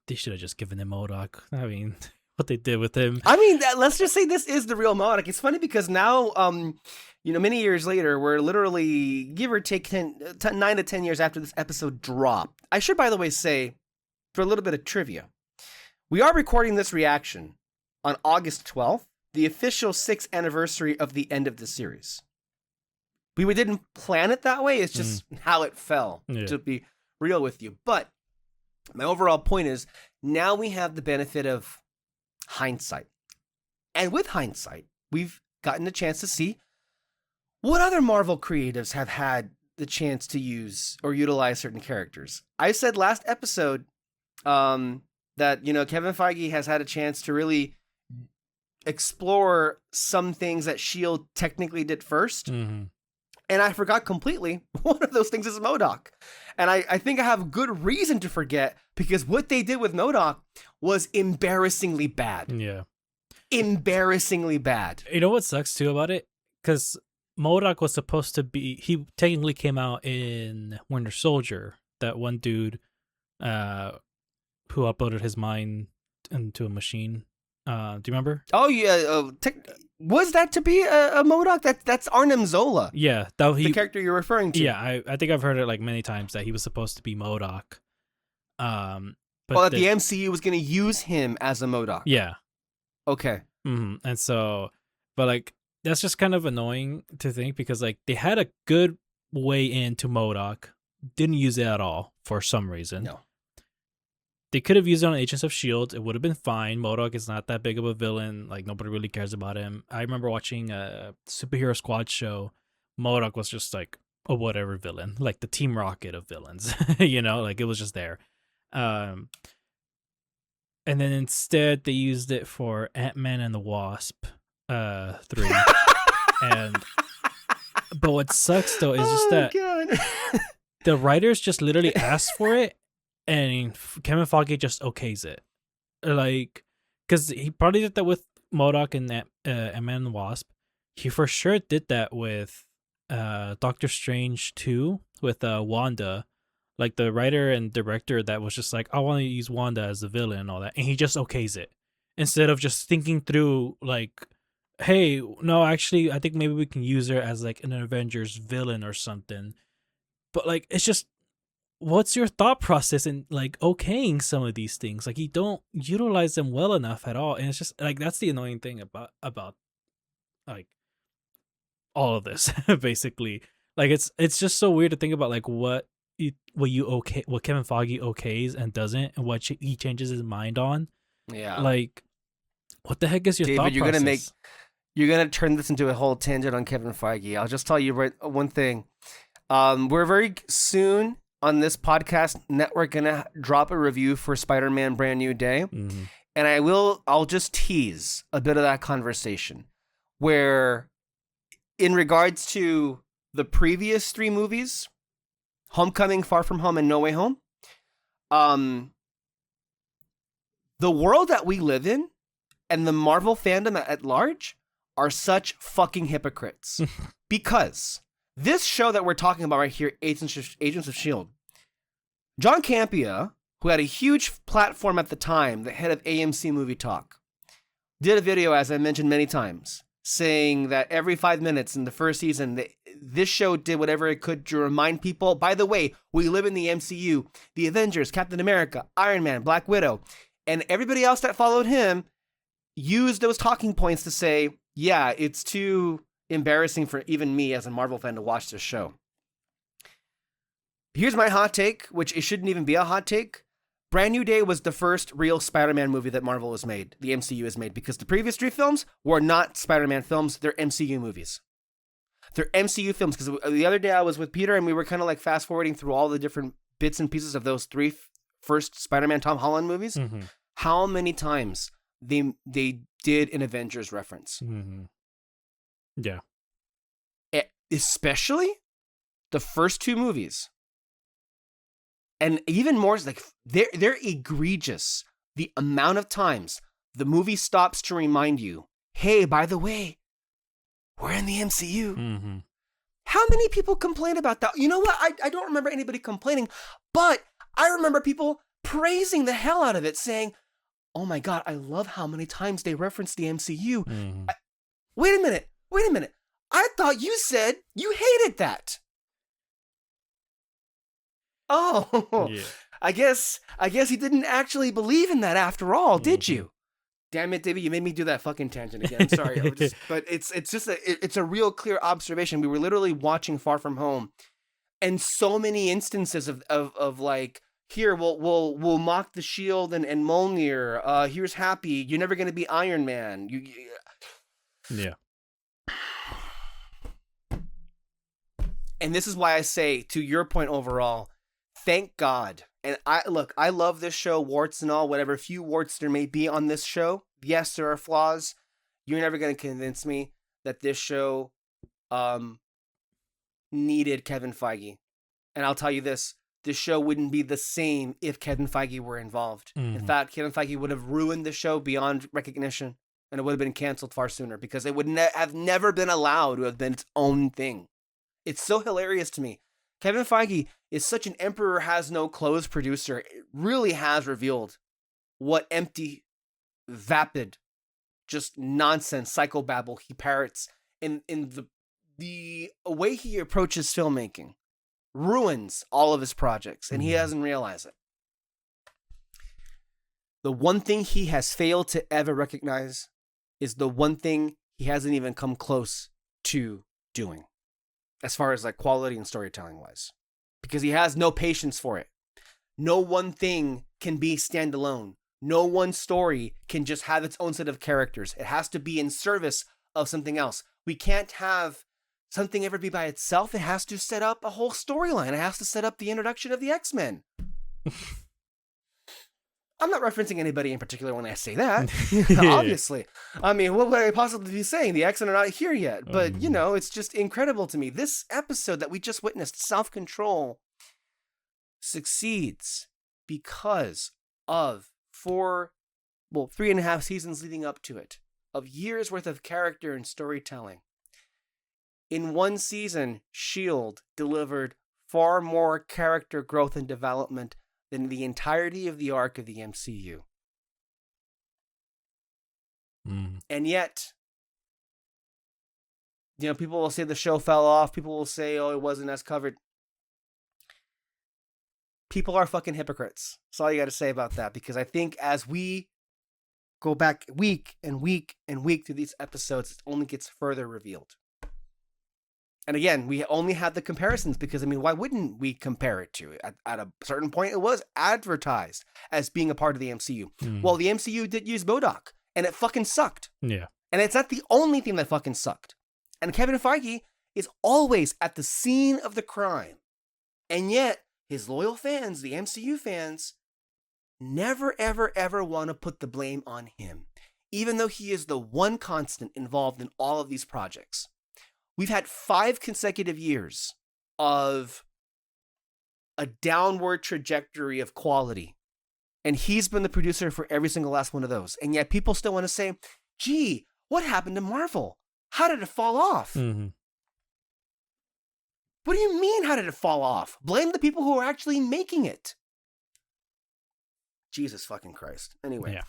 B: they should have just given him MODOK. I mean, what they did with him.
A: I mean, let's just say this is the real MODOK. It's funny because now, many years later, we're literally, give or take 9 to 10 years after this episode dropped. I should, by the way, say, for a little bit of trivia, we are recording this reaction on August 12th, the official 6th anniversary of the end of the series. We didn't plan it that way. It's just how it fell, to be real with you. But my overall point is, now we have the benefit of hindsight. And with hindsight, we've gotten a chance to see what other Marvel creatives have had the chance to use or utilize certain characters. I said last episode that, Kevin Feige has had a chance to really explore some things that S.H.I.E.L.D. technically did first. And I forgot completely one of those things is MODOK. And I think I have good reason to forget because what they did with MODOK was embarrassingly bad.
B: Yeah.
A: Embarrassingly bad.
B: You know what sucks too about it? Because MODOK was supposed to be, he technically came out in Winter Soldier, that one dude who uploaded his mind into a machine. Do you remember?
A: Oh, yeah. Was that to be a MODOK? That's Arnim Zola.
B: Yeah.
A: The character you're referring to.
B: Yeah, I think I've heard it like many times that he was supposed to be MODOK. But
A: that the MCU was going to use him as a MODOK.
B: Yeah.
A: Okay.
B: And so, but like, that's just kind of annoying to think because like they had a good way into MODOK, didn't use it at all for some reason.
A: No.
B: They could have used it on Agents of S.H.I.E.L.D. It would have been fine. MODOK is not that big of a villain. Like, nobody really cares about him. I remember watching a Superhero Squad show. MODOK was just like a whatever villain. Like the Team Rocket of villains. Like it was just there. And then instead, they used it for Ant-Man and the Wasp 3. But what sucks, though, is just that the writers just literally asked for it. And Kevin Feige just okays it. Like, because he probably did that with MODOK and Ant-Man and the Wasp. He for sure did that with Doctor Strange 2 with Wanda. Like, the writer and director that was just like, I want to use Wanda as the villain and all that. And he just okays it. Instead of just thinking through, like, hey, no, actually, I think maybe we can use her as, like, an Avengers villain or something. But, like, it's just, what's your thought process in like okaying some of these things? Like you don't utilize them well enough at all, and it's just like that's the annoying thing about like all of this basically. Like it's just so weird to think about like what Kevin Feige okays and doesn't, and what he changes his mind on.
A: Yeah,
B: like what the heck is your thought process?
A: You're gonna turn this into a whole tangent on Kevin Feige. I'll just tell you one thing. We're very soon on this podcast network gonna drop a review for Spider-Man Brand New Day. And I'll just tease a bit of that conversation where in regards to the previous 3 movies, Homecoming, Far From Home, and No Way Home, the world that we live in and the Marvel fandom at large are such fucking hypocrites. Because this show that we're talking about right here, Agents of S.H.I.E.L.D., John Campea, who had a huge platform at the time, the head of AMC Movie Talk, did a video, as I mentioned many times, saying that every 5 minutes in the first season, this show did whatever it could to remind people, by the way, we live in the MCU, the Avengers, Captain America, Iron Man, Black Widow, and everybody else that followed him used those talking points to say, yeah, it's too embarrassing for even me as a Marvel fan to watch this show. Here's my hot take, which it shouldn't even be a hot take. Brand New Day was the first real Spider-Man movie that Marvel has made, the MCU has made, because the previous 3 films were not Spider-Man films, they're MCU movies. They're MCU films, because the other day I was with Peter and we were kind of like fast-forwarding through all the different bits and pieces of those 3 first Spider-Man Tom Holland movies, how many times they did an Avengers reference.
B: Yeah.
A: Especially the first two movies. And even more, like, they're egregious. The amount of times the movie stops to remind you, hey, by the way, we're in the MCU. How many people complain about that? You know what? I don't remember anybody complaining, but I remember people praising the hell out of it, saying, oh my God, I love how many times they reference the MCU. Wait a minute. I thought you said you hated that. Oh, yeah. I guess you didn't actually believe in that after all, did you? Damn it, David, you made me do that fucking tangent again. I'm sorry. But it's just it's a real clear observation. We were literally watching Far From Home, and so many instances of like, here we'll mock the Shield and Mjolnir. Here's Happy. You're never gonna be Iron Man.
B: Yeah.
A: And this is why I say, to your point overall, thank God. And I love this show, warts and all, whatever few warts there may be on this show. Yes, there are flaws. You're never going to convince me that this show needed Kevin Feige. And I'll tell you this show wouldn't be the same if Kevin Feige were involved. In fact, Kevin Feige would have ruined the show beyond recognition, and it would have been canceled far sooner because it would have never been allowed to have been its own thing. It's so hilarious to me. Kevin Feige is such an emperor has no clothes producer. It really has revealed what empty, vapid, just nonsense, psychobabble he parrots in the way he approaches filmmaking ruins all of his projects, and he doesn't realize it. The one thing he has failed to ever recognize is the one thing he hasn't even come close to doing, as far as like quality and storytelling wise, because he has no patience for it. No one thing can be standalone. No one story can just have its own set of characters. It has to be in service of something else. We can't have something ever be by itself. It has to set up a whole storyline. It has to set up the introduction of the X-Men. I'm not referencing anybody in particular when I say that, obviously. I mean, what would I possibly be saying? The X-Men are not here yet. But, you know, it's just incredible to me. This episode that we just witnessed, Self-Control, succeeds because of 3.5 seasons leading up to it, of years worth of character and storytelling. In one season, S.H.I.E.L.D. delivered far more character growth and development than the entirety of the arc of the MCU. And yet, you know, people will say the show fell off. People will say, oh, it wasn't as covered. People are fucking hypocrites. That's all you got to say about that. Because I think as we go back week and week and week through these episodes, it only gets further revealed. And again, we only had the comparisons because, I mean, why wouldn't we compare it to? At a certain point, it was advertised as being a part of the MCU. Well, the MCU did use MODOK, and it fucking sucked.
B: Yeah.
A: And it's not the only thing that fucking sucked. And Kevin Feige is always at the scene of the crime. And yet, his loyal fans, the MCU fans, never, ever, ever want to put the blame on him, even though he is the one constant involved in all of these projects. We've had 5 consecutive years of a downward trajectory of quality. And he's been the producer for every single last one of those. And yet people still want to say, gee, what happened to Marvel? How did it fall off? What do you mean, how did it fall off? Blame the people who are actually making it. Jesus fucking Christ. Anyway.
B: Yeah.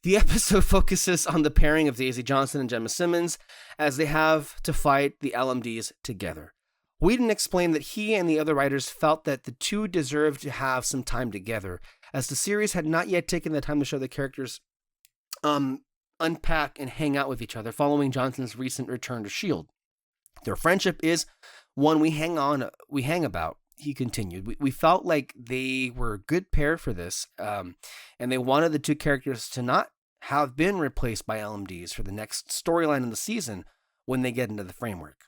A: The episode focuses on the pairing of Daisy Johnson and Gemma Simmons as they have to fight the LMDs together. Whedon explained that he and the other writers felt that the two deserved to have some time together, as the series had not yet taken the time to show the characters unpack and hang out with each other following Johnson's recent return to S.H.I.E.L.D. Their friendship is one we hang about. He continued, we felt like they were a good pair for this, and they wanted the two characters to not have been replaced by LMDs for the next storyline in the season when they get into the framework.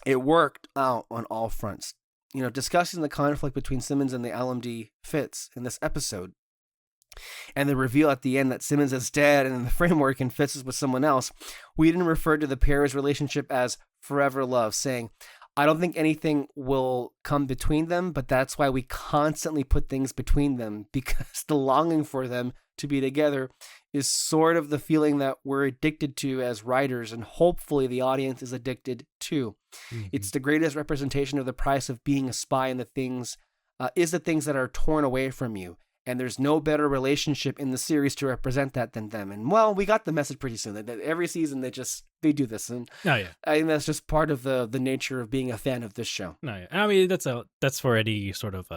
A: It worked out on all fronts. discussing the conflict between Simmons and the LMD Fitz in this episode. And the reveal at the end that Simmons is dead and in the framework and Fitz is with someone else, Whedon referred to the pair's relationship as forever love, saying, I don't think anything will come between them, but that's why we constantly put things between them, because the longing for them to be together is sort of the feeling that we're addicted to as writers, and hopefully the audience is addicted to. Mm-hmm. It's the greatest representation of the price of being a spy, and the things that are torn away from you. And there's no better relationship in the series to represent that than them. And well, we got the message pretty soon that every season they do this. And I think that's just part of the nature of being a fan of this show.
B: I mean, that's for any sort of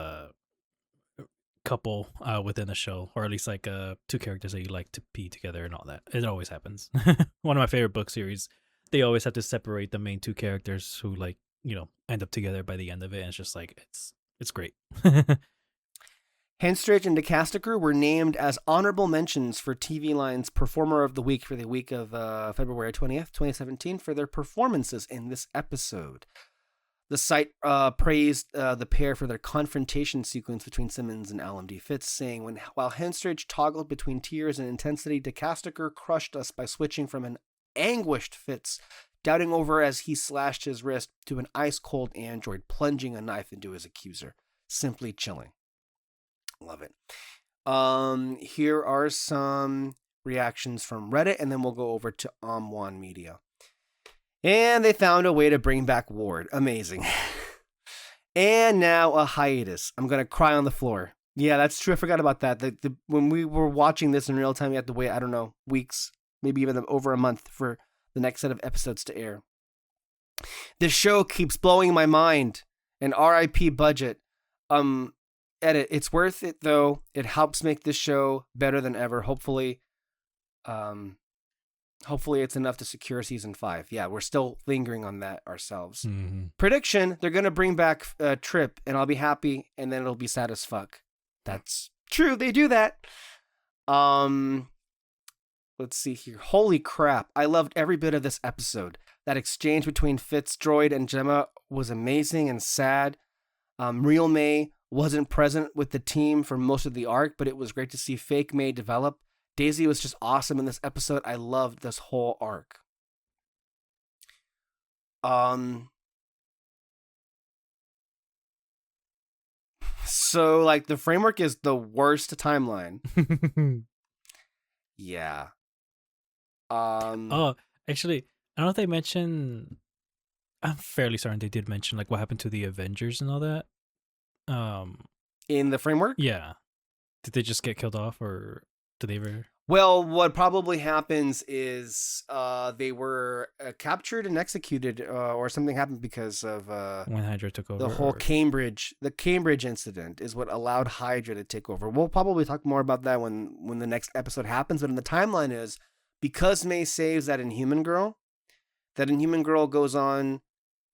B: couple within a show, or at least like two characters that you like to be together and all that. It always happens. One of my favorite book series, they always have to separate the main two characters who end up together by the end of it. And it's just like, it's great.
A: Henstridge and DeCasticker were named as honorable mentions for TV Line's Performer of the Week for the week of February 20th, 2017 for their performances in this episode. The site praised the pair for their confrontation sequence between Simmons and LMD Fitz, saying, while Henstridge toggled between tears and intensity, DeCasticker crushed us by switching from an anguished Fitz, doubting over as he slashed his wrist, to an ice-cold android plunging a knife into his accuser. Simply chilling. Love it. Here are some reactions from Reddit, and then we'll go over to One Media. And they found a way to bring back Ward. Amazing. And now a hiatus. I'm going to cry on the floor. Yeah, that's true. I forgot about that. When we were watching this in real time, we had to wait, I don't know, weeks, maybe even over a month for the next set of episodes to air. This show keeps blowing my mind. And RIP budget. Edit. It's worth it though. It helps make this show better than ever. Hopefully it's enough to secure season 5. Yeah, we're still lingering on that ourselves. Mm-hmm. Prediction: they're gonna bring back Trip, and I'll be happy, and then it'll be sad as fuck. That's true. They do that. Let's see here. Holy crap! I loved every bit of this episode. That exchange between Fitzdroid and Gemma was amazing and sad. Real May wasn't present with the team for most of the arc, but it was great to see fake May develop. Daisy was just awesome in this episode. I loved this whole arc. So like the framework is the worst timeline. Yeah.
B: Oh, actually, I don't know if they mentioned. I'm fairly certain they did mention like what happened to the Avengers and all that.
A: In the framework?
B: Yeah. Did they just get killed off, or did they ever?
A: Well, what probably happens is they were captured and executed, or something happened because of
B: when Hydra took over.
A: The whole Cambridge incident is what allowed Hydra to take over. We'll probably talk more about that when the next episode happens. But in the timeline is because May saves that Inhuman girl goes on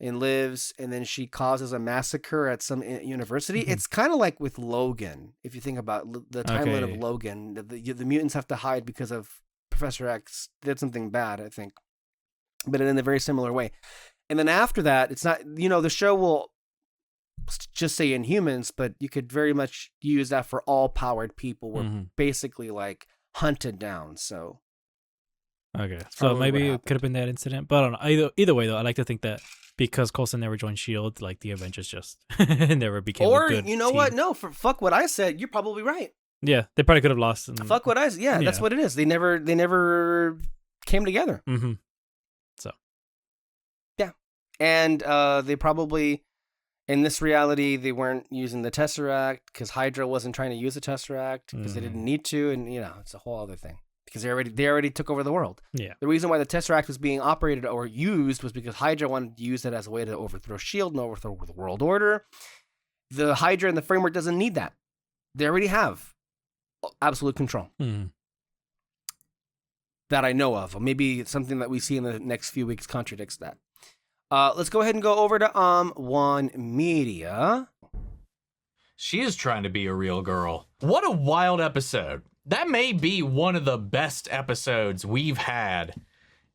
A: and lives, and then she causes a massacre at some university. Mm-hmm. It's kind of like with Logan, if you think about the timeline of Logan. The mutants have to hide because of Professor X did something bad, I think. But in a very similar way. And then after that, it's not, the show will just say Inhumans, but you could very much use that for all powered people were basically like hunted down, so...
B: Okay, so maybe it could have been that incident, but I don't know. Either way, though, I like to think that because Coulson never joined S.H.I.E.L.D., like the Avengers just never became a good team.
A: What? No, fuck what I said. You're probably right.
B: Yeah, they probably could have lost.
A: Fuck what I said. Yeah, that's what it is. They never came together.
B: Mm-hmm. So.
A: Yeah, and they probably, in this reality, they weren't using the Tesseract because Hydra wasn't trying to use the Tesseract because they didn't need to, and it's a whole other thing. Because they already took over the world.
B: Yeah.
A: The reason why the Tesseract was being operated or used was because Hydra wanted to use it as a way to overthrow S.H.I.E.L.D. and overthrow the world order. The Hydra and the framework doesn't need that. They already have absolute control. That I know of. Maybe something that we see in the next few weeks contradicts that. Let's go ahead and go over to One Media.
R: She is trying to be a real girl. What a wild episode. That may be one of the best episodes we've had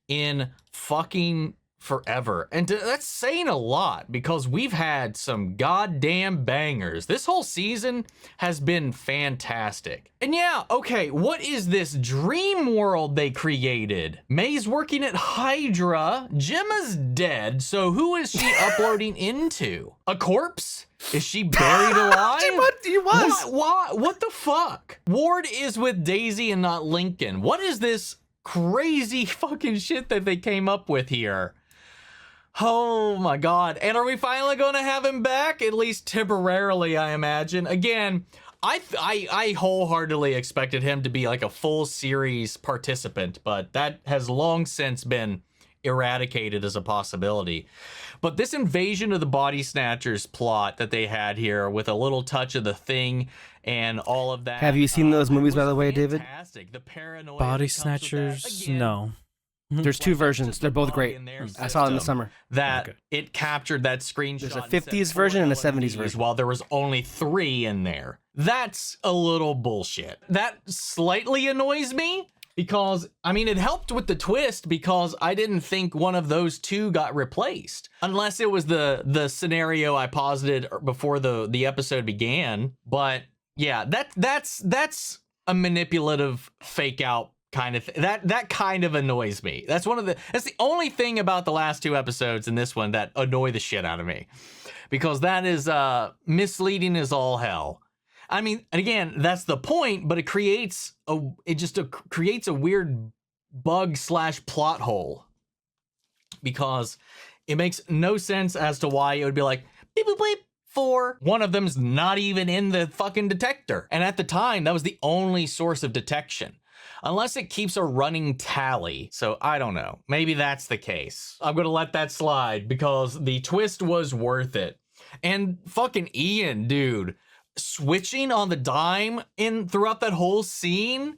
R: in fucking forever. And that's saying a lot because we've had some goddamn bangers. This whole season has been fantastic. And yeah, okay, what is this dream world they created? May's working at Hydra. Gemma's dead. So who is she uploading into? A corpse? Is she buried alive?
A: She was.
R: What the fuck? Ward is with Daisy and not Lincoln. What is this crazy fucking shit that they came up with here? Oh my god. And are we finally going to have him back? At least temporarily, I imagine. Again, I wholeheartedly expected him to be like a full series participant, but that has long since been eradicated as a possibility. But this invasion of the body snatchers plot that they had here with a little touch of The Thing and all of that.
A: Have you seen those movies, by the way, David?
R: The paranoia
B: Body
R: that comes with that.
B: Snatchers?
R: Again,
B: No.
A: There's two versions. They're both great. I saw them in the summer.
R: That it captured that screenshot.
A: There's a 50s version and a 70s version.
R: While there was only 3 in there. That's a little bullshit. That slightly annoys me because, I mean, it helped with the twist because I didn't think one of those 2 got replaced. Unless it was the scenario I posited before the episode began. But yeah, that's a manipulative fake out kind of that kind of annoys me. That's the only thing about the last 2 episodes in this one that annoy the shit out of me, because that is misleading as all hell. I mean, and again, that's the point, but it creates a weird bug / plot hole, because it makes no sense as to why it would be like beep boop bleep 4. One of them's not even in the fucking detector, and at the time that was the only source of detection. Unless it keeps a running tally. So I don't know. Maybe that's the case. I'm going to let that slide because the twist was worth it. And fucking Ian, dude, switching on the dime throughout that whole scene,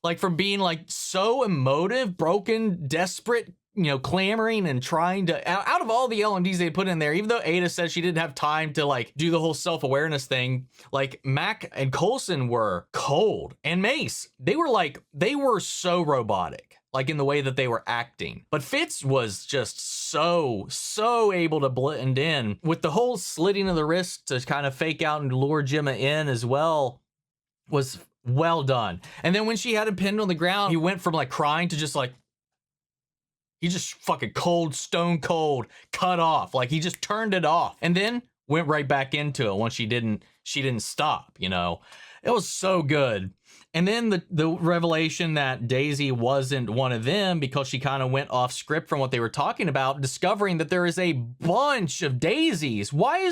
R: like from being like so emotive, broken, desperate, you know, clamoring and trying to, out of all the LMDs they put in there, even though Ada said she didn't have time to like do the whole self-awareness thing, like Mac and Coulson were cold, and Mace, they were so robotic, like in the way that they were acting. But Fitz was just so able to blend in with the whole slitting of the wrist to kind of fake out and lure Gemma in as well. Was well done. And then when she had him pinned on the ground, he went from like crying to just like, he just fucking stone cold, cut off. Like he just turned it off and then went right back into it once she didn't stop, you know. It was so good. And then the revelation that Daisy wasn't one of them because she kind of went off script from what they were talking about, discovering that there is a bunch of Daisies. Why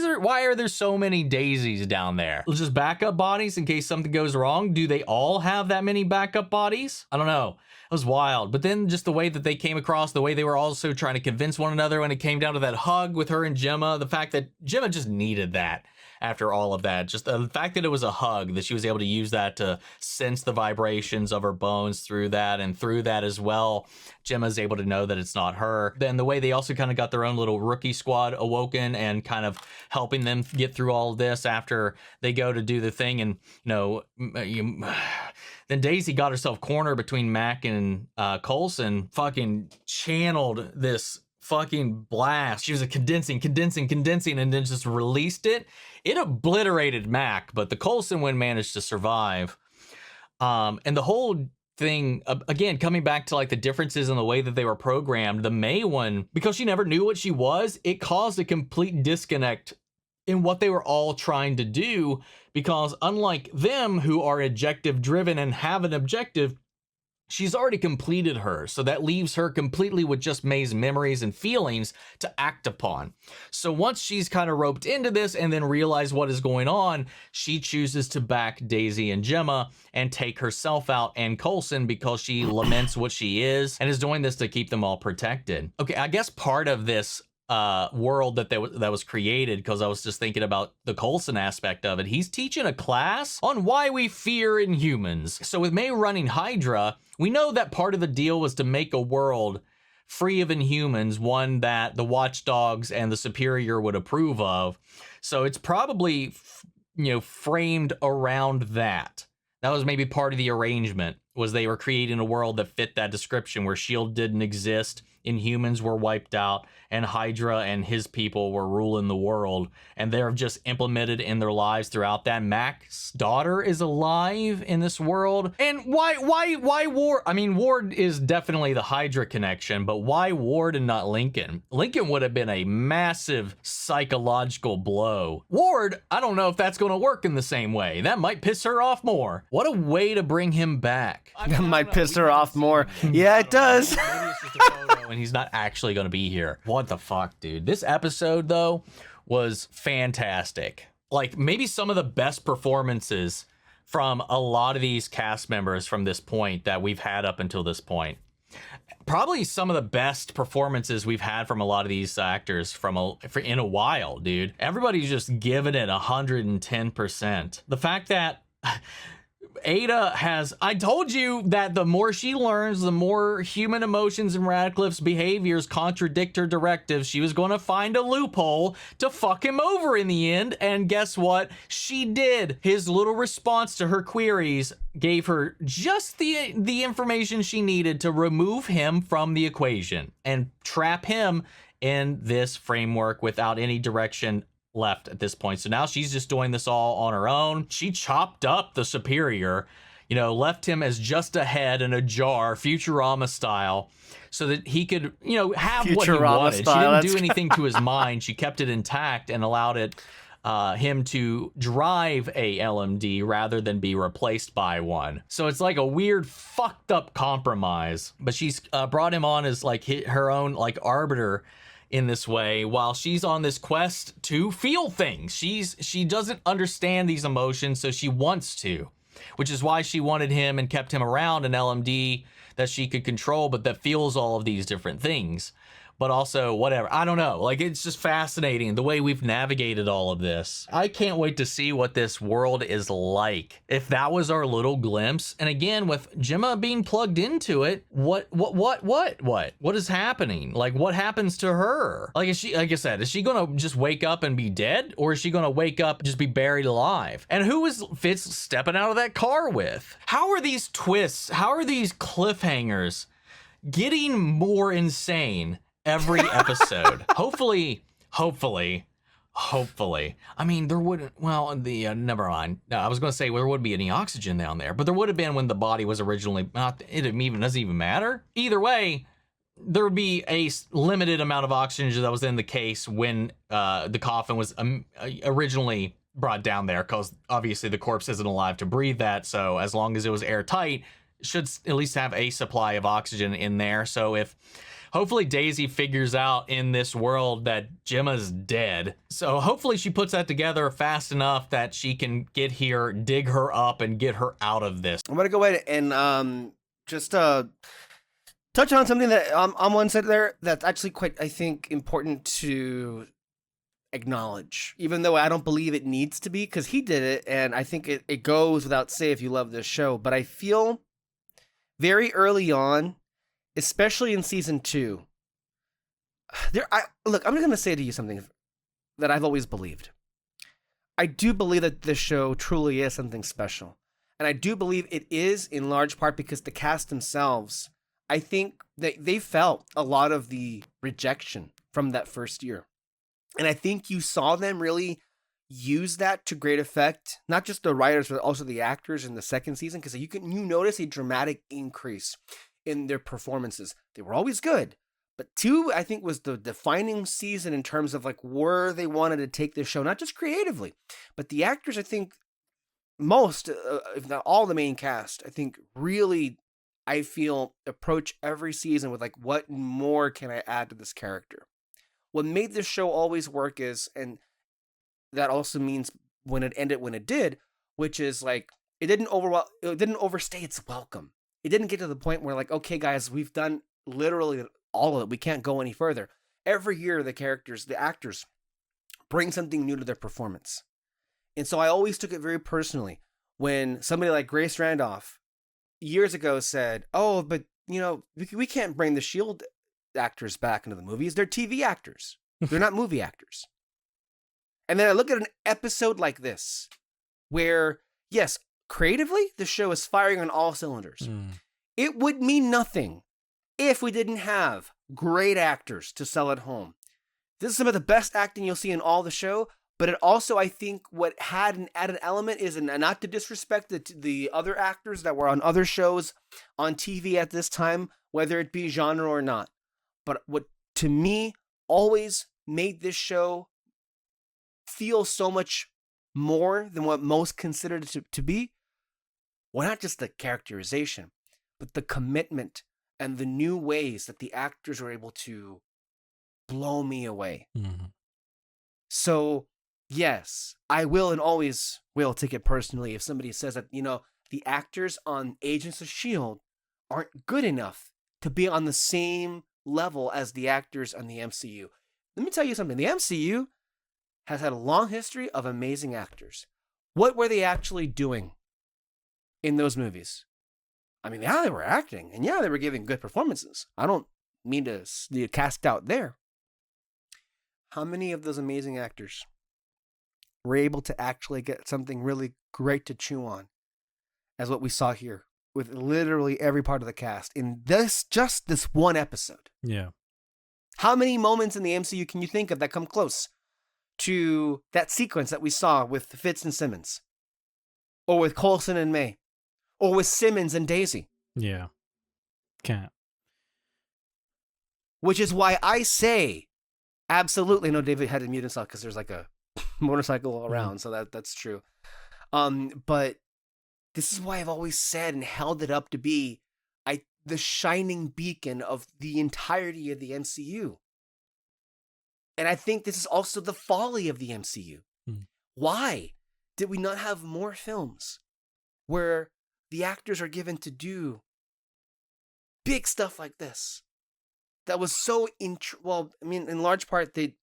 R: are there so many Daisies down there? Just backup bodies in case something goes wrong. Do they all have that many backup bodies? I don't know. It was wild. But then just the way that they came across, the way they were also trying to convince one another when it came down to that hug with her and Gemma, the fact that Gemma just needed that after all of that. Just the fact that it was a hug, that she was able to use that to sense the vibrations of her bones through that, and through that as well, Gemma's able to know that it's not her. Then the way they also kind of got their own little rookie squad awoken and kind of helping them get through all of this after they go to do the thing. And, you know, then Daisy got herself cornered between Mac and Coulson, fucking channeled this fucking blast. She was condensing, and then just released it. It obliterated Mac, but the Coulson one managed to survive. And the whole thing, again, coming back to like the differences in the way that they were programmed, the May one, because she never knew what she was, it caused a complete disconnect in what they were all trying to do, because unlike them who are objective driven and have an objective, she's already completed her, so that leaves her completely with just May's memories and feelings to act upon. So once she's kind of roped into this and then realized what is going on, she chooses to back Daisy and Gemma and take herself out and Coulson because she laments what she is and is doing this to keep them all protected. Okay, I guess part of this world that was created, because I was just thinking about the Coulson aspect of it, he's teaching a class on why we fear Inhumans. So with May running Hydra, we know that part of the deal was to make a world free of Inhumans, one that the Watchdogs and the Superior would approve of. So it's probably, you know, framed around that. That was maybe part of the arrangement, was they were creating a world that fit that description where S.H.I.E.L.D. didn't exist Inhumans were wiped out and Hydra and his people were ruling the world, and they're just implemented in their lives throughout that. Mac's daughter is alive in this world. And why Ward? I mean, Ward is definitely the Hydra connection, but why Ward and not Lincoln? Lincoln would have been a massive psychological blow. Ward, I don't know if that's going to work in the same way. That might piss her off more. What a way to bring him back.
A: That might piss her off more. Yeah, it does.
R: Maybe it's just a photo and he's not actually going to be here. What the fuck, dude? This episode, though, was fantastic. Like, maybe some of the best performances from a lot of these cast members from this point that we've had up until this point. Probably some of the best performances we've had from a lot of these actors in a while, dude. Everybody's just giving it 110%. The fact that Ada has, I told you that the more she learns, the more human emotions and Radcliffe's behaviors contradict her directives. She was going to find a loophole to fuck him over in the end. And guess what? She did. His little response to her queries gave her just the information she needed to remove him from the equation and trap him in this framework without any direction left at this point. So now she's just doing this all on her own. She chopped up the Superior, left him as just a head in a jar, Futurama style, so that he could, have what he wanted. Style, she didn't do anything to his mind. She kept it intact and allowed him to drive a LMD rather than be replaced by one. So it's like a weird fucked up compromise, but she's brought him on as like her own like arbiter in this way while she's on this quest to feel things. She doesn't understand these emotions, so she wants to, which is why she wanted him and kept him around, an LMD that she could control, but that feels all of these different things. But also, whatever, I don't know. Like, it's just fascinating the way we've navigated all of this. I can't wait to see what this world is like. If that was our little glimpse, and again, with Gemma being plugged into it, what is happening? Like, what happens to her? Like, like I said, is she gonna just wake up and be dead? Or is she gonna wake up and just be buried alive? And who is Fitz stepping out of that car with? How are these twists? How are these cliffhangers getting more insane every episode? Hopefully. I mean, there wouldn't, never mind. No, I was going to say there wouldn't be any oxygen down there, but there would have been when the body was originally, it doesn't even matter. Either way, there would be a limited amount of oxygen that was in the case when the coffin was originally brought down there, because obviously the corpse isn't alive to breathe that. So as long as it was airtight, it should at least have a supply of oxygen in there. So hopefully Daisy figures out in this world that Gemma's dead. So hopefully she puts that together fast enough that she can get here, dig her up, and get her out of this.
A: I'm going to go ahead and just touch on something that on one side there that's actually quite, I think, important to acknowledge. Even though I don't believe it needs to be, because he did it, and I think it goes without say if you love this show. But I feel very early on, especially in season 2, look, I'm going to say to you something that I've always believed. I do believe that this show truly is something special. And I do believe it is in large part because the cast themselves, I think that they felt a lot of the rejection from that first year. And I think you saw them really use that to great effect. Not just the writers, but also the actors in the second season. Because you notice a dramatic increase in their performances. They were always good, but 2, I think, was the defining season in terms of like where they wanted to take this show, not just creatively, but the actors. I think most, if not all, the main cast, I think really, I feel, approach every season with like, what more can I add to this character? What made this show always work is, and that also means when it ended when it did, which is like it didn't overstay its welcome. It didn't get to the point where like, okay, guys, we've done literally all of it. We can't go any further. Every year, the actors bring something new to their performance. And so I always took it very personally when somebody like Grace Randolph years ago said, oh, but we can't bring the S.H.I.E.L.D. actors back into the movies. They're TV actors. They're not movie actors. And then I look at an episode like this where, yes, creatively, the show is firing on all cylinders. It would mean nothing if we didn't have great actors to sell at home. This is some of the best acting you'll see in all the show, but it also, I think, what had an added element is, and not to disrespect the other actors that were on other shows on TV at this time, whether it be genre or not, but what to me always made this show feel so much more than what most considered it to be, well, not just the characterization, but the commitment and the new ways that the actors were able to blow me away.
B: Mm-hmm.
A: So, yes, I will and always will take it personally if somebody says that, the actors on Agents of S.H.I.E.L.D. aren't good enough to be on the same level as the actors on the MCU. Let me tell you something. The MCU has had a long history of amazing actors. What were they actually doing in those movies? I mean, yeah, they were acting, and yeah, they were giving good performances. I don't mean to cast doubt there. How many of those amazing actors were able to actually get something really great to chew on, as what we saw here, with literally every part of the cast in just this one episode?
B: Yeah.
A: How many moments in the MCU can you think of that come close to that sequence that we saw with Fitz and Simmons? Or with Coulson and May? Or with Simmons and Daisy?
B: Yeah. Can't.
A: Which is why I say, absolutely, no, David had to mute himself because there's like a motorcycle around, so that's true. But this is why I've always said and held it up to be the shining beacon of the entirety of the MCU. And I think this is also the folly of the MCU. Why did we not have more films where the actors are given to do big stuff like this? That was so in large part they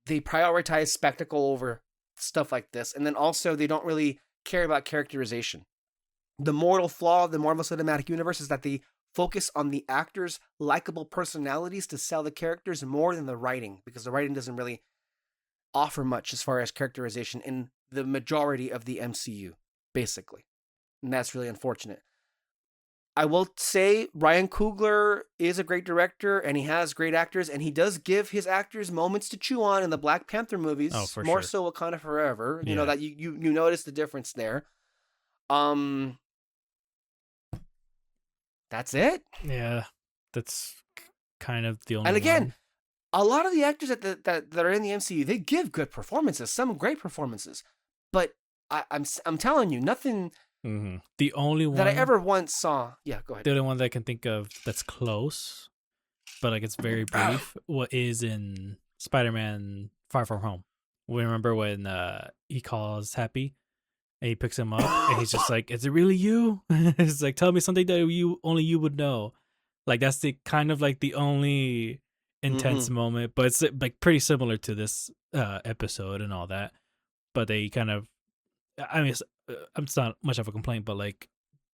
A: prioritize spectacle over stuff like this, and then also they don't really care about characterization. The mortal flaw of the Marvel Cinematic Universe is that they focus on the actors' likable personalities to sell the characters more than the writing, because the writing doesn't really offer much as far as characterization in the majority of the MCU, basically. And that's really unfortunate. I will say Ryan Coogler is a great director, and he has great actors, and he does give his actors moments to chew on in the Black Panther movies.
B: Oh, for
A: more
B: sure.
A: so Wakanda Forever.
B: Yeah.
A: You know that you notice the difference there. That's it.
B: Yeah, that's kind of the only.
A: And again,
B: one.
A: a lot of the actors that are in the MCU, they give good performances, some great performances, but I'm telling you, nothing.
B: Mm-hmm. The only one
A: that I ever once saw. Yeah, go ahead.
B: The only one that I can think of that's close, but like it's very brief. What is in Spider-Man: Far From Home? We remember when he calls Happy. And he picks him up, and he's just like, "Is it really you?" It's like, "Tell me something that only you would know." Like that's the kind of like the only intense moment, but it's like pretty similar to this episode and all that. But they kind of, I mean, it's not much of a complaint, but like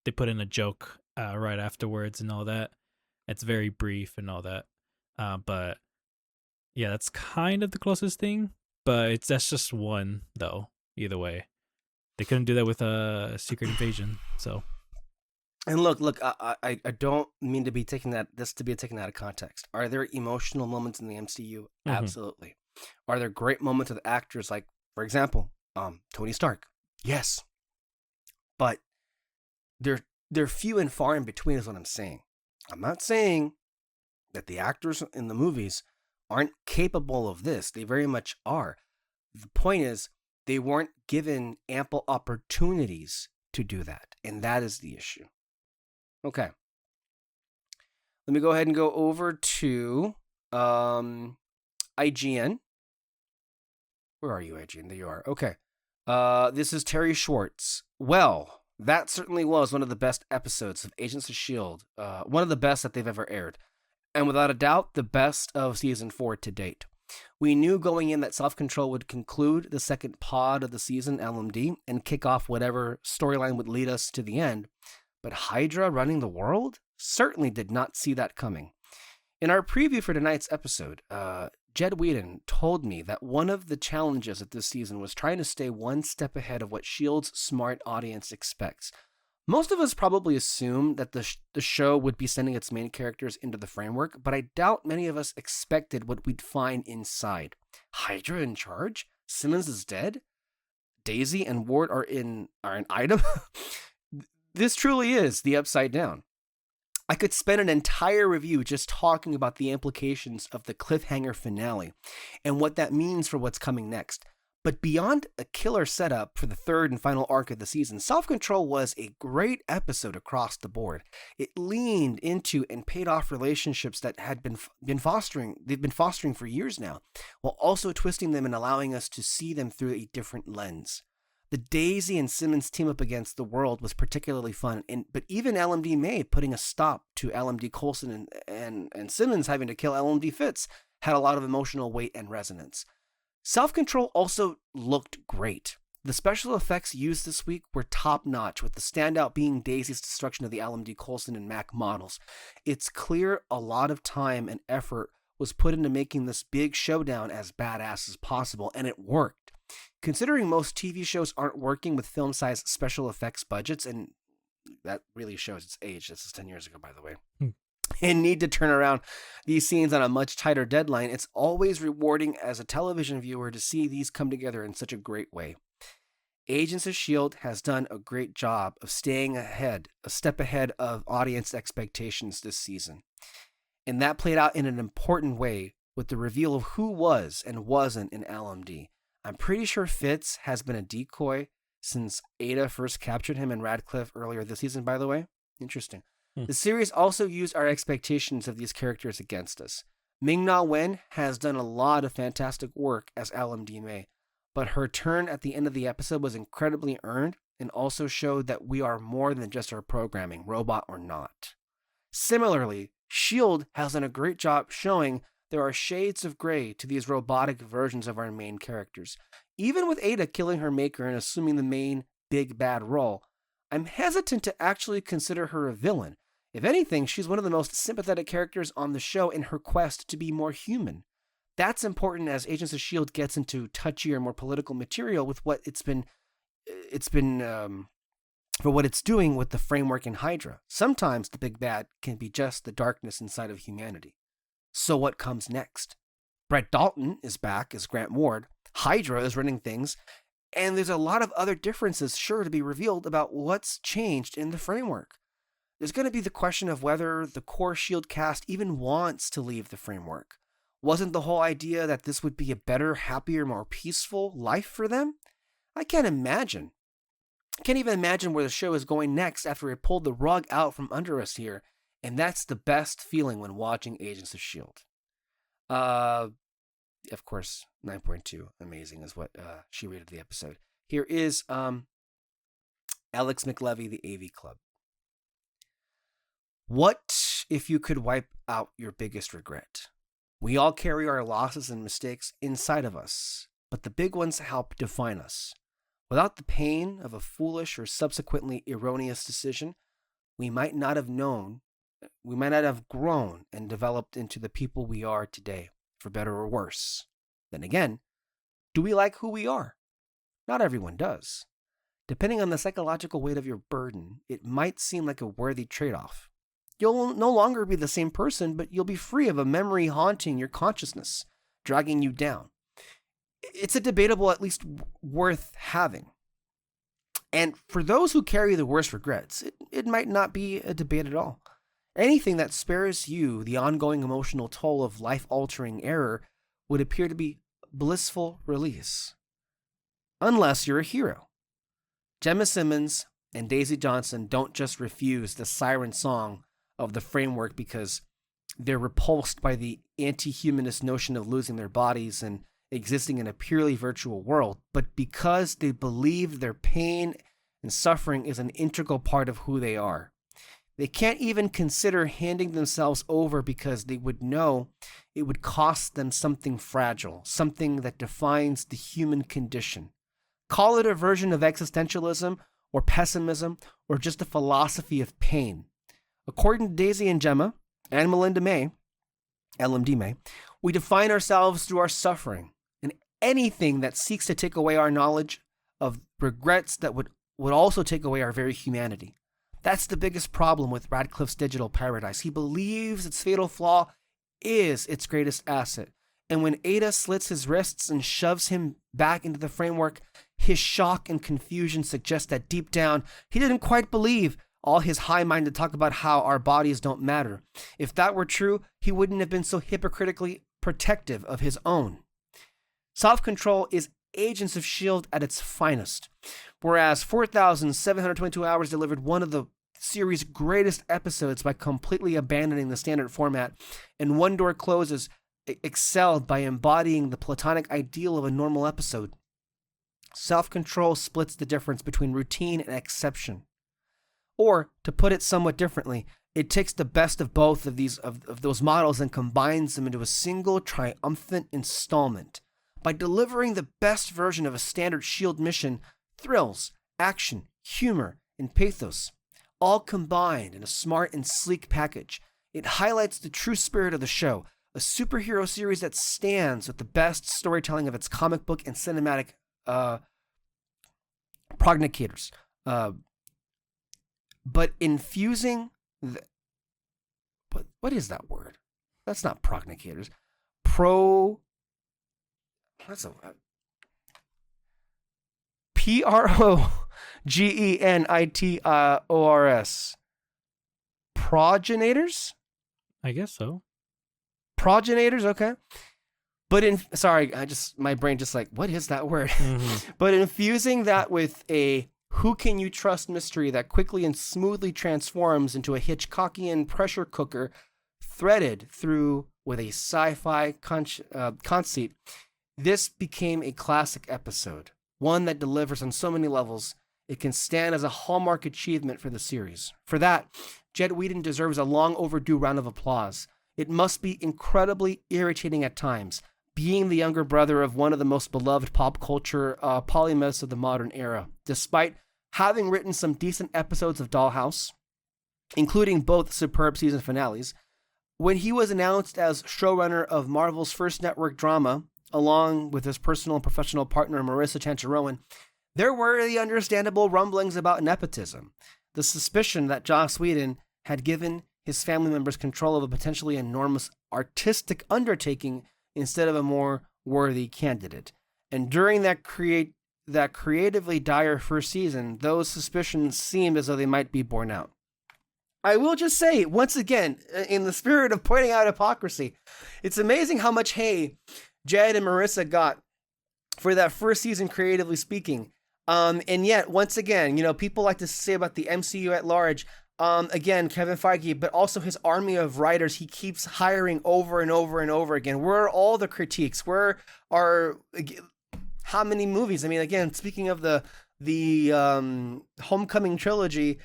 B: they put in a joke right afterwards and all that. It's very brief and all that. But yeah, that's kind of the closest thing. But that's just one though. Either way. They couldn't do that with a Secret Invasion, so.
A: And look, I don't mean to be taken out of context. Are there emotional moments in the MCU? Absolutely. Are there great moments with actors like, for example, Tony Stark? Yes. But they're few and far in between is what I'm saying. I'm not saying that the actors in the movies aren't capable of this. They very much are. The point is, they weren't given ample opportunities to do that. And that is the issue. Okay. Let me go ahead and go over to IGN. Where are you, IGN? There you are. Okay. This is Terry Schwartz. Well, that certainly was one of the best episodes of Agents of S.H.I.E.L.D. One of the best that they've ever aired. And without a doubt, the best of Season 4 to date. We knew going in that Self-Control would conclude the second pod of the season, LMD, and kick off whatever storyline would lead us to the end. But Hydra running the world? Certainly did not see that coming. In our preview for tonight's episode, Jed Whedon told me that one of the challenges of this season was trying to stay one step ahead of what S.H.I.E.L.D.'s smart audience expects. Most of us probably assumed that the show would be sending its main characters into the framework, but I doubt many of us expected what we'd find inside. Hydra in charge? Simmons is dead? Daisy and Ward are an item? This truly is the Upside Down. I could spend an entire review just talking about the implications of the cliffhanger finale and what that means for what's coming next. But beyond a killer setup for the third and final arc of the season, Self-Control was a great episode across the board. It leaned into and paid off relationships that had been fostering for years now, while also twisting them and allowing us to see them through a different lens. The Daisy and Simmons team up against the world was particularly fun, but even LMD May putting a stop to LMD Coulson and Simmons having to kill LMD Fitz had a lot of emotional weight and resonance. Self-Control also looked great. The special effects used this week were top-notch, with the standout being Daisy's destruction of the LMD Coulson and Mac models. It's clear a lot of time and effort was put into making this big showdown as badass as possible, and it worked. Considering most TV shows aren't working with film-size special effects budgets, and that really shows its age, this is 10 years ago, by the way, and need to turn around these scenes on a much tighter deadline, it's always rewarding as a television viewer to see these come together in such a great way. Agents of S.H.I.E.L.D. has done a great job of staying a step ahead of audience expectations this season. And that played out in an important way with the reveal of who was and wasn't in LMD. I'm pretty sure Fitz has been a decoy since Ada first captured him in Radcliffe earlier this season, by the way. Interesting. The series also used our expectations of these characters against us. Ming-Na Wen has done a lot of fantastic work as LMD May, but her turn at the end of the episode was incredibly earned and also showed that we are more than just our programming, robot or not. Similarly, S.H.I.E.L.D. has done a great job showing there are shades of gray to these robotic versions of our main characters. Even with Ada killing her maker and assuming the main big bad role, I'm hesitant to actually consider her a villain. If anything, she's one of the most sympathetic characters on the show in her quest to be more human. That's important as Agents of S.H.I.E.L.D. gets into touchier, more political material with what it's been for what it's doing with the framework in Hydra. Sometimes the big bad can be just the darkness inside of humanity. So what comes next? Brett Dalton is back as Grant Ward. Hydra is running things. And there's a lot of other differences sure to be revealed about what's changed in the framework. There's going to be the question of whether the core S.H.I.E.L.D. cast even wants to leave the framework. Wasn't the whole idea that this would be a better, happier, more peaceful life for them? I can't imagine. I can't even imagine where the show is going next after it pulled the rug out from under us here. And that's the best feeling when watching Agents of S.H.I.E.L.D. Of course, 9.2, amazing is what she rated the episode. Here is Alex McLevy, the AV Club. What if you could wipe out your biggest regret? We all carry our losses and mistakes inside of us, but the big ones help define us. Without the pain of a foolish or subsequently erroneous decision, we might not have grown and developed into the people we are today, for better or worse. Then again, do we like who we are? Not everyone does. Depending on the psychological weight of your burden, it might seem like a worthy trade-off. You'll no longer be the same person, but you'll be free of a memory haunting your consciousness, dragging you down. It's a debatable, at least worth having. And for those who carry the worst regrets, it might not be a debate at all. Anything that spares you the ongoing emotional toll of life-altering error would appear to be blissful release. Unless you're a hero. Gemma Simmons and Daisy Johnson don't just refuse the siren song of the framework because they're repulsed by the anti-humanist notion of losing their bodies and existing in a purely virtual world, but because they believe their pain and suffering is an integral part of who they are. They can't even consider handing themselves over because they would know it would cost them something fragile, something that defines the human condition. Call it a version of existentialism or pessimism or just a philosophy of pain. According to Daisy and Gemma and Melinda May, LMD May, we define ourselves through our suffering, and anything that seeks to take away our knowledge of regrets that would also take away our very humanity. That's the biggest problem with Radcliffe's digital paradise. He believes its fatal flaw is its greatest asset. And when Ada slits his wrists and shoves him back into the framework, his shock and confusion suggest that deep down, he didn't quite believe all his high-minded talk about how our bodies don't matter. If that were true, he wouldn't have been so hypocritically protective of his own. Self-control is Agents of S.H.I.E.L.D. at its finest. Whereas 4,722 Hours delivered one of the series' greatest episodes by completely abandoning the standard format, and One Door Closes excelled by embodying the platonic ideal of a normal episode. Self-control splits the difference between routine and exception. Or, to put it somewhat differently, it takes the best of both of those models and combines them into a single triumphant installment. By delivering the best version of a standard S.H.I.E.L.D. mission, thrills, action, humor, and pathos, all combined in a smart and sleek package, it highlights the true spirit of the show, a superhero series that stands with the best storytelling of its comic book and cinematic progenitors. But infusing what is that word? That's not progenitors. That's a progenitors. Progenitors?
B: I guess so.
A: Progenitors, okay. But my brain just like, what is that word? Mm-hmm. But infusing that with a who can you trust mystery that quickly and smoothly transforms into a Hitchcockian pressure cooker threaded through with a sci-fi conceit, this became a classic episode, one that delivers on so many levels. It can stand as a hallmark achievement for the series. For that, Jed Whedon deserves a long overdue round of applause. It must be incredibly irritating at times, being the younger brother of one of the most beloved pop culture polymaths of the modern era, despite having written some decent episodes of Dollhouse, including both superb season finales. When he was announced as showrunner of Marvel's first network drama, along with his personal and professional partner Marissa Chancharoen, there were the understandable rumblings about nepotism, the suspicion that Joss Whedon had given his family members control of a potentially enormous artistic undertaking instead of a more worthy candidate. And during that creatively dire first season, those suspicions seemed as though they might be borne out. I will just say, once again, in the spirit of pointing out hypocrisy, it's amazing how much hay Jed and Marissa got for that first season, creatively speaking. And yet, once again, people like to say about the MCU at large, again, Kevin Feige, but also his army of writers he keeps hiring over and over and over again. Where are all the critiques? Where are how many movies? I mean, again, speaking of the Homecoming trilogy,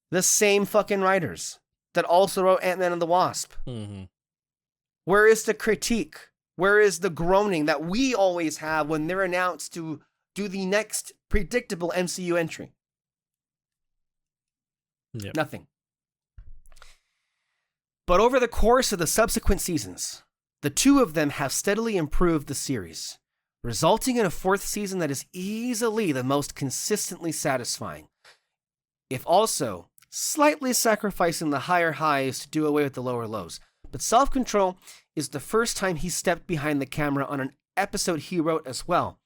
A: the same fucking writers that also wrote Ant-Man and the Wasp. Mm-hmm. Where is the critique? Where is the groaning that we always have when they're announced to do the next predictable MCU entry? Yep. Nothing. But over the course of the subsequent seasons, the two of them have steadily improved the series, resulting in a fourth season that is easily the most consistently satisfying, if also slightly sacrificing the higher highs to do away with the lower lows. But Self-Control is the first time he stepped behind the camera on an episode he wrote as well.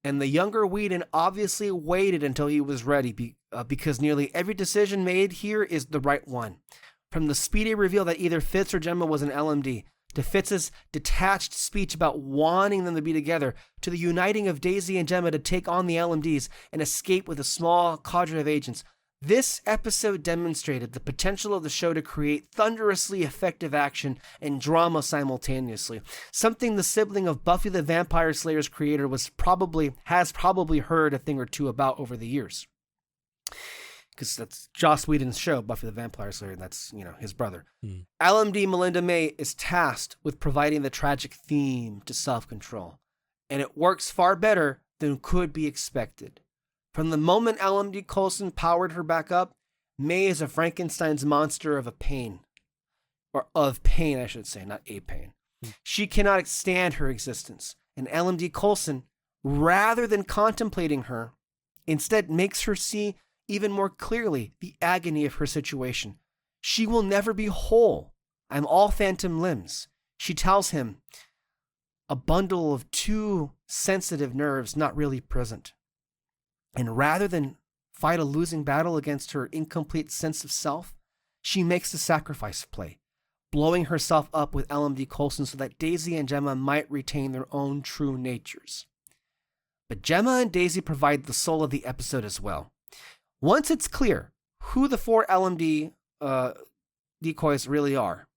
A: And the younger Whedon obviously waited until he was ready because nearly every decision made here is the right one. From the speedy reveal that either Fitz or Gemma was an LMD, to Fitz's detached speech about wanting them to be together, to the uniting of Daisy and Gemma to take on the LMDs and escape with a small cadre of agents, this episode demonstrated the potential of the show to create thunderously effective action and drama simultaneously, something the sibling of Buffy the Vampire Slayer's creator has probably heard a thing or two about over the years. Because that's Joss Whedon's show, Buffy the Vampire Slayer, and that's, his brother. LMD Melinda May is tasked with providing the tragic theme to Self-Control, and it works far better than could be expected. From the moment LMD Coulson powered her back up, May is a Frankenstein's monster of pain, I should say, not a pain. She cannot stand her existence, and LMD Coulson, rather than contemplating her, instead makes her see even more clearly the agony of her situation. She will never be whole. I'm all phantom limbs. She tells him, a bundle of too sensitive nerves not really present. And rather than fight a losing battle against her incomplete sense of self, she makes the sacrifice play, blowing herself up with LMD Coulson so that Daisy and Gemma might retain their own true natures. But Gemma and Daisy provide the soul of the episode as well. Once it's clear who the 4 LMD decoys really are,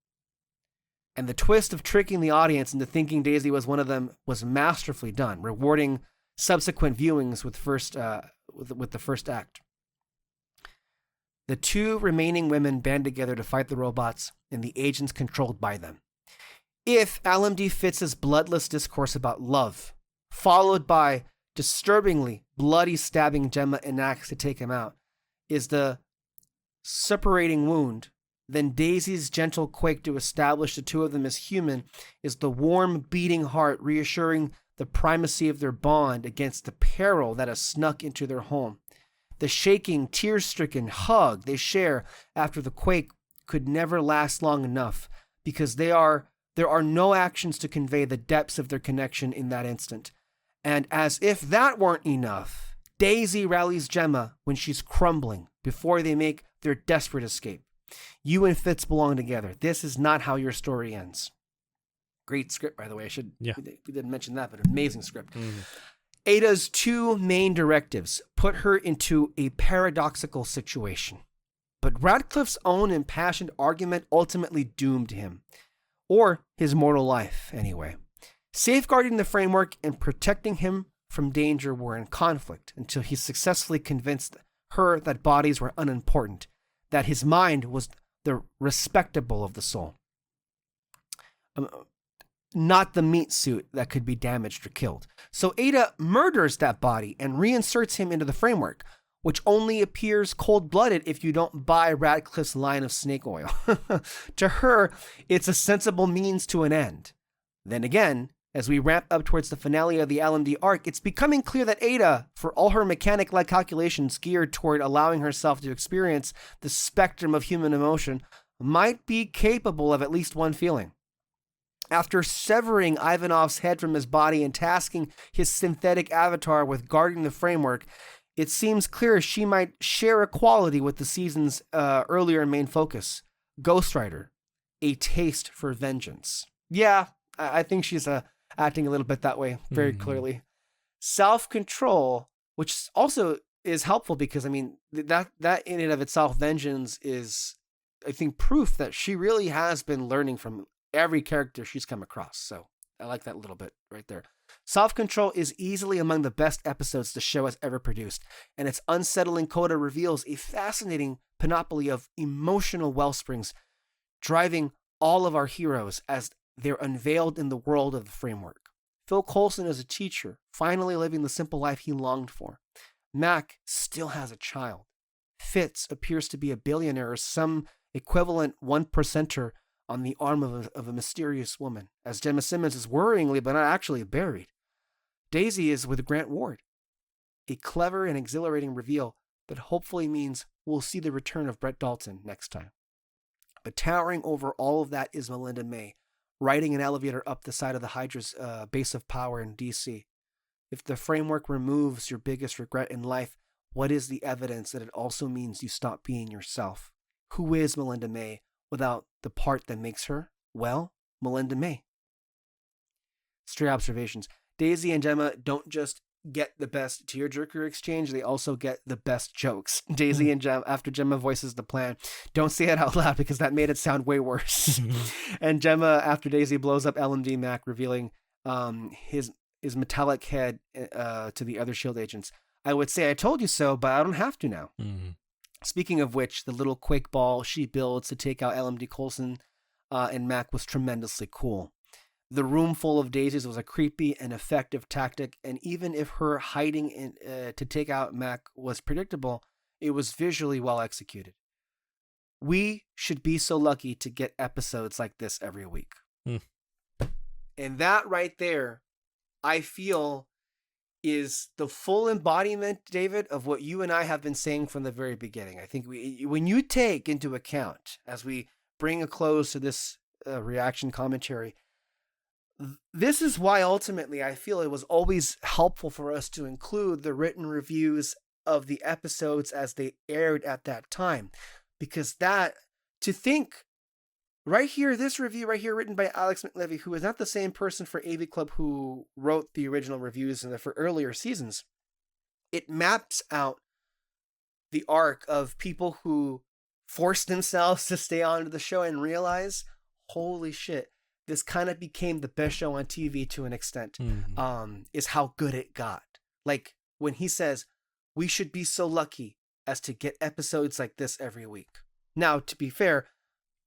A: and the twist of tricking the audience into thinking Daisy was one of them was masterfully done, rewarding subsequent viewings with the first act. The 2 remaining women band together to fight the robots and the agents controlled by them. If LMD Fitz's bloodless discourse about love, followed by disturbingly bloody stabbing Gemma and Max to take him out, is the separating wound, then Daisy's gentle quake to establish the 2 of them as human is the warm beating heart reassuring the primacy of their bond against the peril that has snuck into their home. The shaking, tear-stricken hug they share after the quake could never last long enough because there are no actions to convey the depths of their connection in that instant. And as if that weren't enough, Daisy rallies Gemma when she's crumbling before they make their desperate escape. You and Fitz belong together. This is not how your story ends. Great script, by the way. We didn't mention that, but amazing script. Ada's 2 main directives put her into a paradoxical situation. But Radcliffe's own impassioned argument ultimately doomed him. Or his mortal life, anyway. Safeguarding the framework and protecting him from danger were in conflict until he successfully convinced her that bodies were unimportant, that his mind was the respectable of the soul. Not the meat suit that could be damaged or killed. So Ada murders that body and reinserts him into the framework, which only appears cold-blooded if you don't buy Radcliffe's line of snake oil. To her, it's a sensible means to an end. Then again, as we ramp up towards the finale of the LMD arc, it's becoming clear that Ada, for all her mechanic-like calculations geared toward allowing herself to experience the spectrum of human emotion, might be capable of at least one feeling. After severing Ivanov's head from his body and tasking his synthetic avatar with guarding the framework, it seems clear she might share a quality with the season's earlier main focus, Ghost Rider, a taste for vengeance. Yeah, I think she's acting a little bit that way, very clearly. Self-control, which also is helpful because, I mean, that in and of itself, vengeance is, I think, proof that she really has been learning from every character she's come across. So I like that little bit right there. Self-control is easily among the best episodes the show has ever produced, and its unsettling coda reveals a fascinating panoply of emotional wellsprings driving all of our heroes as they're unveiled in the world of the framework. Phil Coulson is a teacher, finally living the simple life he longed for. Mac still has a child. Fitz appears to be a billionaire or some equivalent 1%er on the arm of a mysterious woman, as Gemma Simmons is worryingly but not actually buried. Daisy is with Grant Ward. A clever and exhilarating reveal that hopefully means we'll see the return of Brett Dalton next time. But towering over all of that is Melinda May, riding an elevator up the side of the Hydra's base of power in DC. If the framework removes your biggest regret in life, what is the evidence that it also means you stop being yourself? Who is Melinda May without the part that makes her, well, Melinda May? Stray observations. Daisy and Gemma don't just get the best tearjerker exchange, they also get the best jokes. Daisy and Gemma, after Gemma voices the plan, don't say it out loud because that made it sound way worse. And Gemma, after Daisy blows up LMD Mac, revealing his metallic head to the other S.H.I.E.L.D. agents. I would say I told you so, but I don't have to now. Speaking of which, the little quake ball she builds to take out LMD Coulson and Mac was tremendously cool. The room full of daisies was a creepy and effective tactic, and even if her hiding to take out Mac was predictable, it was visually well executed. We should be so lucky to get episodes like this every week. And that right there, I feel, is the full embodiment, David, of what you and I have been saying from the very beginning. I think when you take into account, as we bring a close to this reaction commentary, this is why ultimately I feel it was always helpful for us to include the written reviews of the episodes as they aired at that time. Because to think right here, this review right here written by Alex McLevy, who is not the same person for AV Club who wrote the original reviews for earlier seasons, it maps out the arc of people who forced themselves to stay on to the show and realize, holy shit, this kind of became the best show on TV to an extent, is how good it got. Like when he says, we should be so lucky as to get episodes like this every week. Now, to be fair,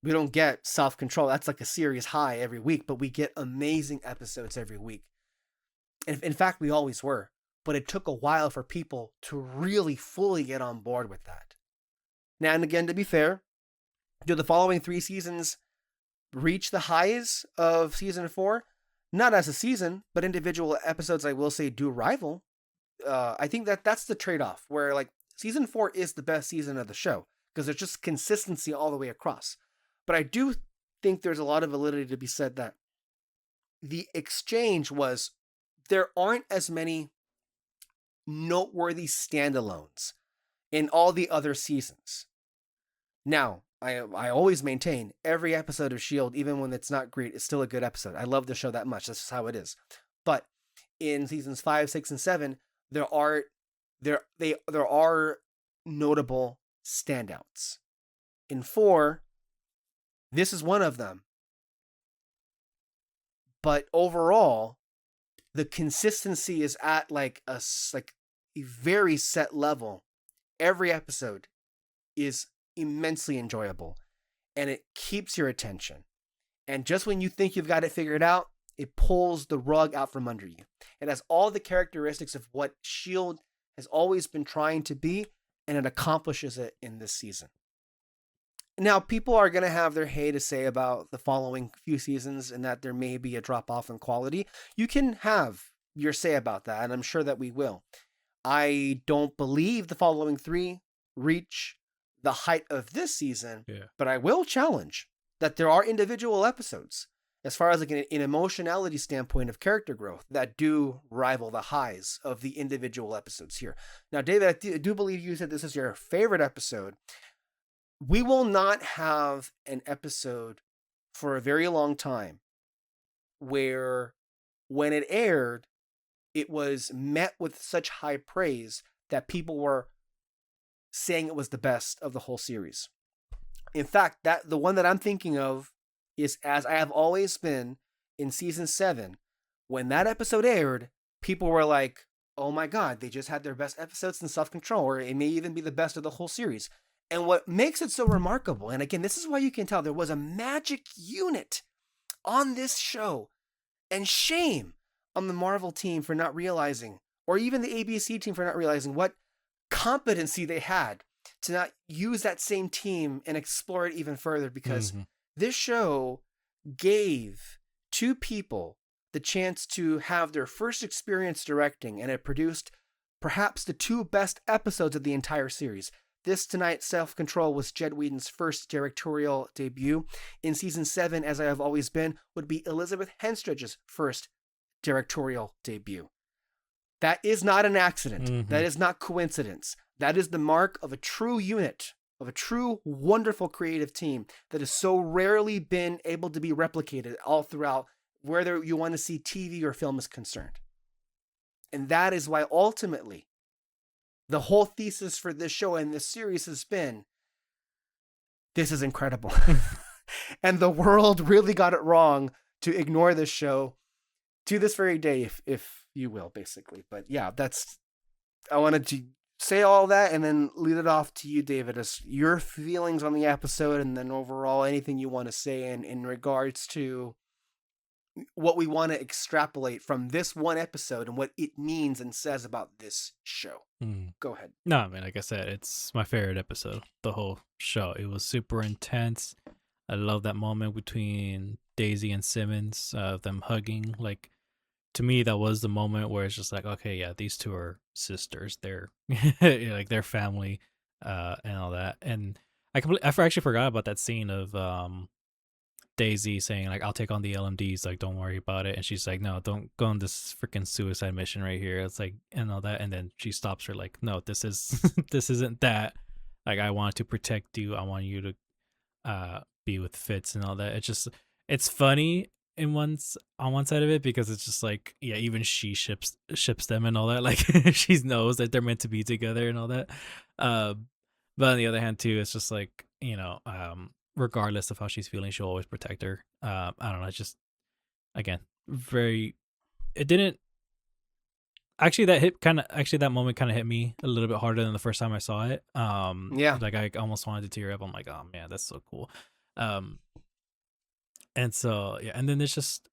A: we don't get Self-Control. That's like a serious high every week, but we get amazing episodes every week. And in fact, we always were. But it took a while for people to really fully get on board with that. Now, and again, to be fair, do the following 3 seasons reach the highs of season 4? Not as a season, but individual episodes, I will say, do rival. I think that's the trade-off, where like season 4 is the best season of the show because there's just consistency all the way across. But I do think there's a lot of validity to be said that the exchange was there aren't as many noteworthy standalones in all the other seasons. Now, I always maintain every episode of S.H.I.E.L.D., even when it's not great, is still a good episode. I love the show that much. That's just how it is. But in seasons 5, 6, and 7, there are notable standouts. In 4, this is one of them. But overall, the consistency is at like a very set level. Every episode is immensely enjoyable, and it keeps your attention. And just when you think you've got it figured out, it pulls the rug out from under you. It has all the characteristics of what S.H.I.E.L.D. has always been trying to be, and it accomplishes it in this season. Now, people are going to have their hay to say about the following few seasons and that there may be a drop-off in quality. You can have your say about that, and I'm sure that we will. I don't believe the following 3 reach the height of this season, but I will challenge that there are individual episodes, as far as like an emotionality standpoint of character growth, that do rival the highs of the individual episodes here. Now, David, I do believe you said this is your favorite episode. We will not have an episode for a very long time where when it aired, it was met with such high praise that people were saying it was the best of the whole series. In fact, the one that I'm thinking of is As I Have Always Been in season 7. When that episode aired, people were like, oh my God, they just had their best episodes in Self-Control, or it may even be the best of the whole series. And what makes it so remarkable, and again, this is why you can tell there was a magic unit on this show, and shame on the Marvel team for not realizing, or even the ABC team for not realizing what competency they had to not use that same team and explore it even further, because this show gave 2 people the chance to have their first experience directing, and it produced perhaps the 2 best episodes of the entire series. This tonight, Self-Control was Jed Whedon's first directorial debut. In season 7, As I Have Always Been, would be Elizabeth Henstridge's first directorial debut. That is not an accident. That is not coincidence. That is the mark of a true unit, of a true wonderful creative team that has so rarely been able to be replicated all throughout, whether you want to see TV or film is concerned. And that is why ultimately the whole thesis for this show and this series has been, this is incredible. And the world really got it wrong to ignore this show to this very day, if you will, basically. But yeah, I wanted to say all that and then lead it off to you, David, as your feelings on the episode, and then overall anything you want to say in regards to what we want to extrapolate from this one episode and what it means and says about this show. Go ahead.
B: No, I mean, like I said, it's my favorite episode, the whole show. It was super intense. I love that moment between Daisy and Simmons, them hugging. Like, to me, that was the moment where it's just like, okay, yeah, these two are sisters. They're like their family, and all that. And I actually forgot about that scene of Daisy saying like, "I'll take on the LMDs, like don't worry about it," and she's like, "No, don't go on this freaking suicide mission right here." It's like and all that, and then she stops her like, "No, this is this isn't that. Like I want to protect you. I want you to be with Fitz and all that." It's funny on one side of it because it's just like yeah, even she ships them and all that. Like she knows that they're meant to be together and all that. But on the other hand too, it's just like regardless of how she's feeling, she'll always protect her. I don't know. It's just again very. It didn't actually that moment kind of hit me a little bit harder than the first time I saw it.
A: Yeah,
B: like I almost wanted to tear up. I'm like, oh man, that's so cool. And so yeah, and then it's just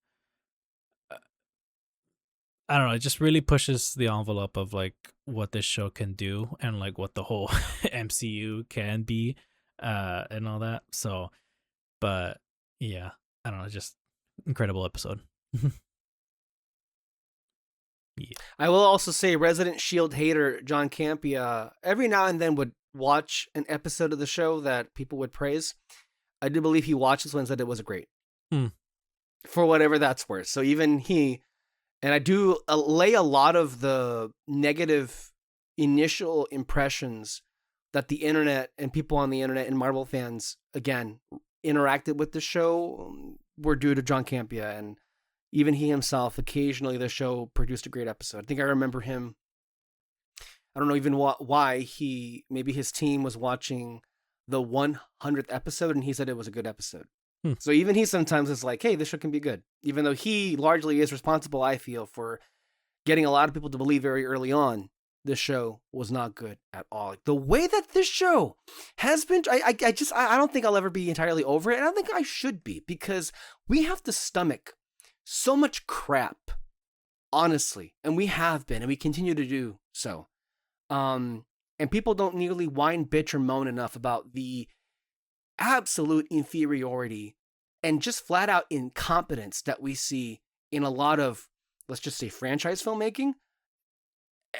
B: I don't know, it just really pushes the envelope of like what this show can do and like what the whole MCU can be, and all that. So, but yeah, I don't know, just incredible episode. Yeah.
A: I will also say resident Shield hater John Campea every now and then would watch an episode of the show that people would praise. I do believe he watched this one and said it was great. For whatever that's worth. So even he, and I do lay a lot of the negative initial impressions that the internet and people on the internet and Marvel fans, again, interacted with the show were due to John Campea. And even he himself, occasionally the show produced a great episode. I think I remember him, I don't know even why maybe his team was watching the 100th episode and he said it was a good episode. So even he sometimes is like, hey, this show can be good. Even though he largely is responsible, I feel, for getting a lot of people to believe very early on this show was not good at all. Like, the way that this show has been, I don't think I'll ever be entirely over it. And I don't think I should be, because we have to stomach so much crap, honestly. And we have been, and we continue to do so. And people don't nearly whine, bitch, or moan enough about the absolute inferiority and just flat out incompetence that we see in a lot of, let's just say, franchise filmmaking.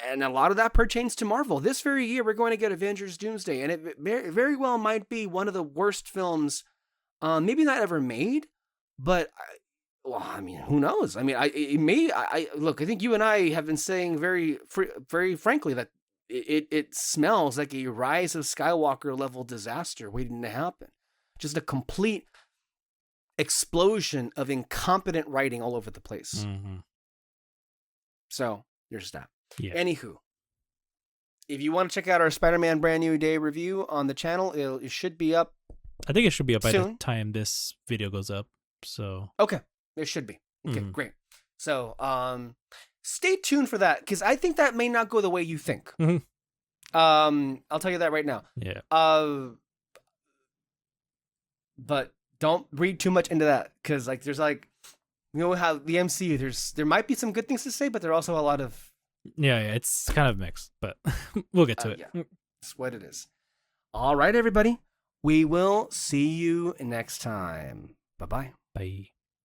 A: And a lot of that pertains to Marvel. This very year, we're going to get Avengers Doomsday, and it very well might be one of the worst films, maybe not ever made, but I mean, who knows? I mean, look, I think you and I have been saying very frankly that it smells like a Rise of Skywalker level disaster waiting to happen. Just a complete explosion of incompetent writing all over the place.
B: Mm-hmm.
A: So there's that.
B: Yeah.
A: Anywho, if you want to check out our Spider-Man Brand New Day review on the channel, it should be up.
B: I think it should be up by
A: soon.
B: the time this video goes up. So
A: okay, it should be. Okay, great. So stay tuned for that, because I think that may not go the way you think. I'll tell you that right now.
B: Yeah.
A: But don't read too much into that, because like there's like, you know how the MCU, there might be some good things to say, but there are also a lot of
B: yeah, it's kind of mixed, but we'll get to it.
A: Yeah, it's what it is. All right, everybody. We will see you next time. Bye-bye.
B: Bye.